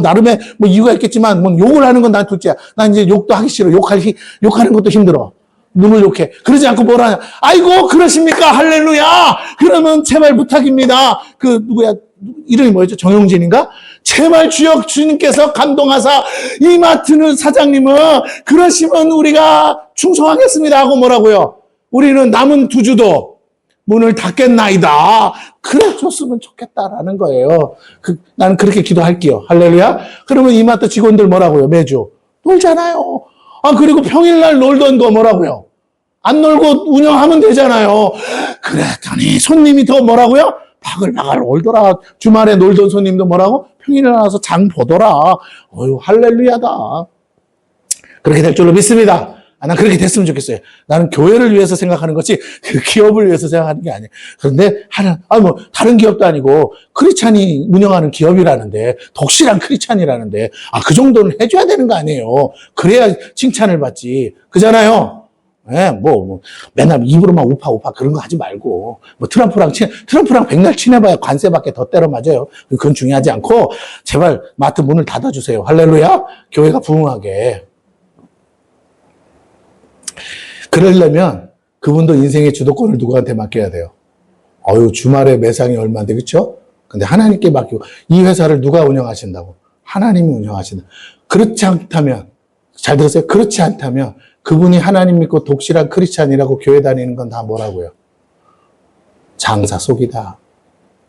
나름의 이유가 있겠지만, 욕을 하는 건 난 둘째야. 난 이제 욕도 하기 싫어. 욕하는 것도 힘들어. 누굴 욕해. 그러지 않고 뭘 하냐. 아이고, 그러십니까? 할렐루야! 그러면 제발 부탁입니다. 이름이 뭐였죠? 정용진인가? 제발 주여 주님께서 감동하사 이 마트는 사장님은 그러시면 우리가 충성하겠습니다 하고 뭐라고요? 우리는 남은 2주도 문을 닫겠나이다. 그래 줬으면 좋겠다라는 거예요. 나는 그렇게 기도할게요. 할렐루야. 그러면 이마트 직원들 뭐라고요? 매주 놀잖아요. 그리고 평일날 놀던 거 뭐라고요? 안 놀고 운영하면 되잖아요. 그랬더니 손님이 더 뭐라고요? 바글바글 올더라. 주말에 놀던 손님도 뭐라고? 평일에 나와서 장 보더라. 어휴 할렐루야다. 그렇게 될 줄로 믿습니다. 난 그렇게 됐으면 좋겠어요. 나는 교회를 위해서 생각하는 것이 그 기업을 위해서 생각하는 게 아니에요. 그런데 다른 기업도 아니고 크리스찬이 운영하는 기업이라는데, 독실한 크리스찬이라는데, 그 정도는 해줘야 되는 거 아니에요. 그래야 칭찬을 받지. 그잖아요. 예, 맨날 입으로만 우파 그런 거 하지 말고, 트럼프랑 백날 친해봐야 관세밖에 더 때려 맞아요. 그건 중요하지 않고, 제발 마트 문을 닫아주세요. 할렐루야? 교회가 부흥하게. 그러려면 그분도 인생의 주도권을 누구한테 맡겨야 돼요? 주말에 매상이 얼마인데, 그쵸? 근데 하나님께 맡기고, 이 회사를 누가 운영하신다고? 하나님이 운영하신다. 그렇지 않다면, 잘 들었어요? 그렇지 않다면, 그분이 하나님 믿고 독실한 크리스찬이라고 교회 다니는 건 다 뭐라고요? 장사 속이다.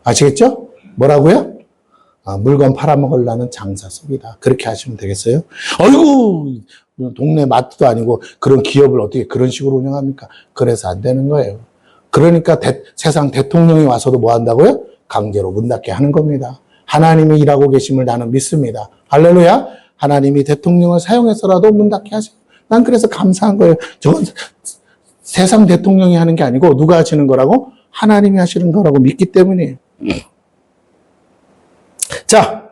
아시겠죠? 뭐라고요? 물건 팔아먹으려는 장사 속이다. 그렇게 하시면 되겠어요? 어이구, 동네 마트도 아니고 그런 기업을 어떻게 그런 식으로 운영합니까? 그래서 안 되는 거예요. 그러니까 세상 대통령이 와서도 뭐 한다고요? 강제로 문 닫게 하는 겁니다. 하나님이 일하고 계심을 나는 믿습니다. 할렐루야? 하나님이 대통령을 사용해서라도 문 닫게 하세요. 난 그래서 감사한 거예요. 저건 세상 대통령이 하는 게 아니고 누가 하시는 거라고? 하나님이 하시는 거라고 믿기 때문이에요. 자,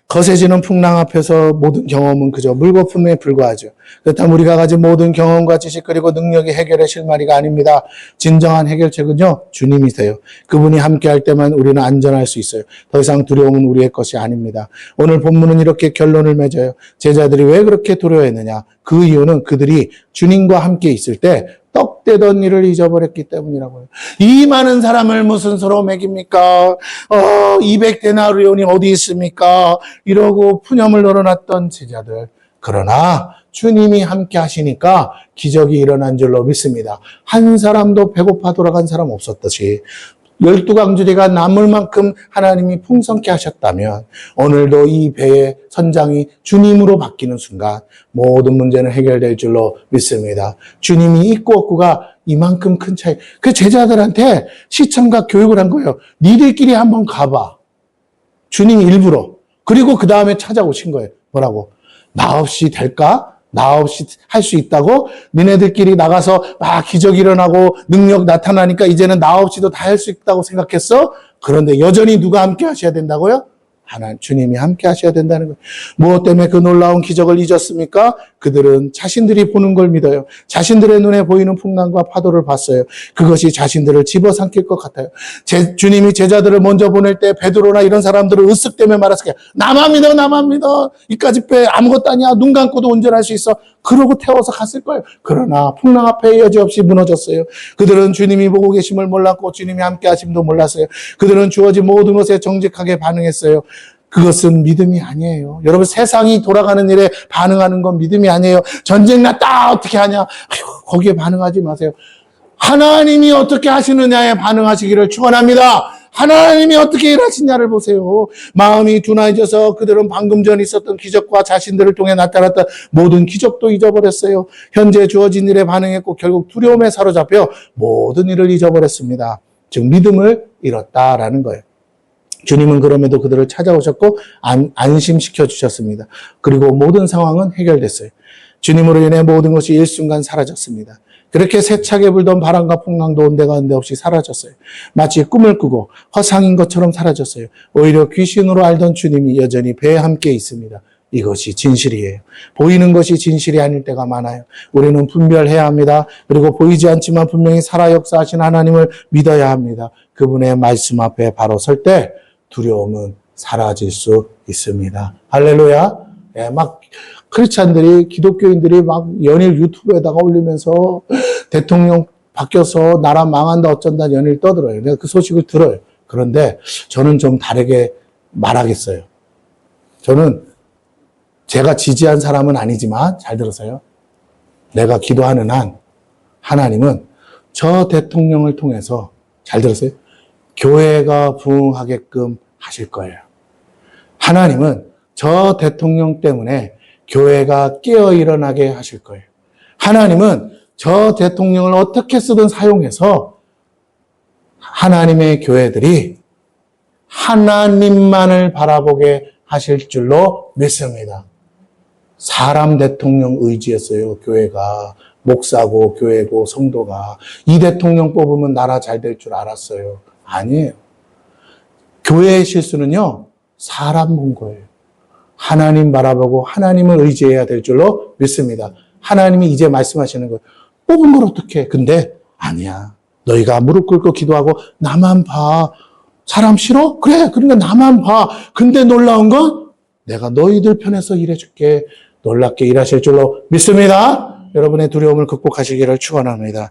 거세지는 풍랑 앞에서 모든 경험은 그저 물거품에 불과하죠. 그렇다면 우리가 가진 모든 경험과 지식 그리고 능력이 해결의 실마리가 아닙니다. 진정한 해결책은요, 주님이세요. 그분이 함께할 때만 우리는 안전할 수 있어요. 더 이상 두려움은 우리의 것이 아닙니다. 오늘 본문은 이렇게 결론을 맺어요. 제자들이 왜 그렇게 두려워했느냐? 그 이유는 그들이 주님과 함께 있을 때 떡되던 일을 잊어버렸기 때문이라고요. 이 많은 사람을 무슨 수로 먹입니까? 200데나리온이 어디 있습니까? 이러고 푸념을 늘어놨던 제자들. 그러나 주님이 함께 하시니까 기적이 일어난 줄로 믿습니다. 한 사람도 배고파 돌아간 사람 없었듯이 12강주리가 남을 만큼 하나님이 풍성케 하셨다면 오늘도 이 배의 선장이 주님으로 바뀌는 순간 모든 문제는 해결될 줄로 믿습니다. 주님이 있고 없고가 이만큼 큰 차이. 그 제자들한테 시청각 교육을 한 거예요. 니들끼리 한번 가봐. 주님이 일부러. 그리고 그 다음에 찾아오신 거예요. 뭐라고? 나 없이 될까? 나 없이 할 수 있다고? 너네들끼리 나가서 막 기적이 일어나고 능력 나타나니까 이제는 나 없이도 다 할 수 있다고 생각했어? 그런데 여전히 누가 함께 하셔야 된다고요? 주님이 함께 하셔야 된다는 거예요. 무엇 때문에 그 놀라운 기적을 잊었습니까? 그들은 자신들이 보는 걸 믿어요. 자신들의 눈에 보이는 풍랑과 파도를 봤어요. 그것이 자신들을 집어삼킬 것 같아요. 주님이 제자들을 먼저 보낼 때 베드로나 이런 사람들을 으쓱 때문에 말했어요. 나만 믿어, 나만 믿어. 이까짓 배 아무것도 아니야. 눈 감고도 운전할 수 있어. 그러고 태워서 갔을 거예요. 그러나 풍랑 앞에 여지없이 무너졌어요. 그들은 주님이 보고 계심을 몰랐고 주님이 함께 하심도 몰랐어요. 그들은 주어진 모든 것에 정직하게 반응했어요. 그것은 믿음이 아니에요. 여러분, 세상이 돌아가는 일에 반응하는 건 믿음이 아니에요. 전쟁 났다 어떻게 하냐? 거기에 반응하지 마세요. 하나님이 어떻게 하시느냐에 반응하시기를 축원합니다. 하나님이 어떻게 일하시냐를 보세요. 마음이 둔해져서 그들은 방금 전 있었던 기적과 자신들을 통해 나타났던 모든 기적도 잊어버렸어요. 현재 주어진 일에 반응했고 결국 두려움에 사로잡혀 모든 일을 잊어버렸습니다. 즉 믿음을 잃었다라는 거예요. 주님은 그럼에도 그들을 찾아오셨고 안심시켜 주셨습니다. 그리고 모든 상황은 해결됐어요. 주님으로 인해 모든 것이 일순간 사라졌습니다. 그렇게 세차게 불던 바람과 풍랑도 온데간데 없이 사라졌어요. 마치 꿈을 꾸고 허상인 것처럼 사라졌어요. 오히려 귀신으로 알던 주님이 여전히 배에 함께 있습니다. 이것이 진실이에요. 보이는 것이 진실이 아닐 때가 많아요. 우리는 분별해야 합니다. 그리고 보이지 않지만 분명히 살아 역사하신 하나님을 믿어야 합니다. 그분의 말씀 앞에 바로 설 때 두려움은 사라질 수 있습니다. 할렐루야. 막 크리스찬들이, 기독교인들이 막 연일 유튜브에다가 올리면서 대통령 바뀌어서 나라 망한다 어쩐다 연일 떠들어요. 내가 그 소식을 들어요. 그런데 저는 좀 다르게 말하겠어요. 저는 제가 지지한 사람은 아니지만 잘 들으세요. 내가 기도하는 한 하나님은 저 대통령을 통해서 잘 들으세요. 교회가 부흥하게끔 하실 거예요. 하나님은 저 대통령 때문에 교회가 깨어 일어나게 하실 거예요. 하나님은 저 대통령을 어떻게 쓰든 사용해서 하나님의 교회들이 하나님만을 바라보게 하실 줄로 믿습니다. 사람 대통령 의지했어요. 교회가 목사고 교회고 성도가 이 대통령 뽑으면 나라 잘 될 줄 알았어요. 아니에요. 교회의 실수는요, 사람 본 거예요. 하나님 바라보고 하나님을 의지해야 될 줄로 믿습니다. 하나님이 이제 말씀하시는 거예요. 뽑은 걸 어떡해. 근데 아니야. 너희가 무릎 꿇고 기도하고 나만 봐. 사람 싫어? 그래. 그러니까 나만 봐. 근데 놀라운 건 내가 너희들 편에서 일해줄게. 놀랍게 일하실 줄로 믿습니다. 여러분의 두려움을 극복하시기를 축원합니다.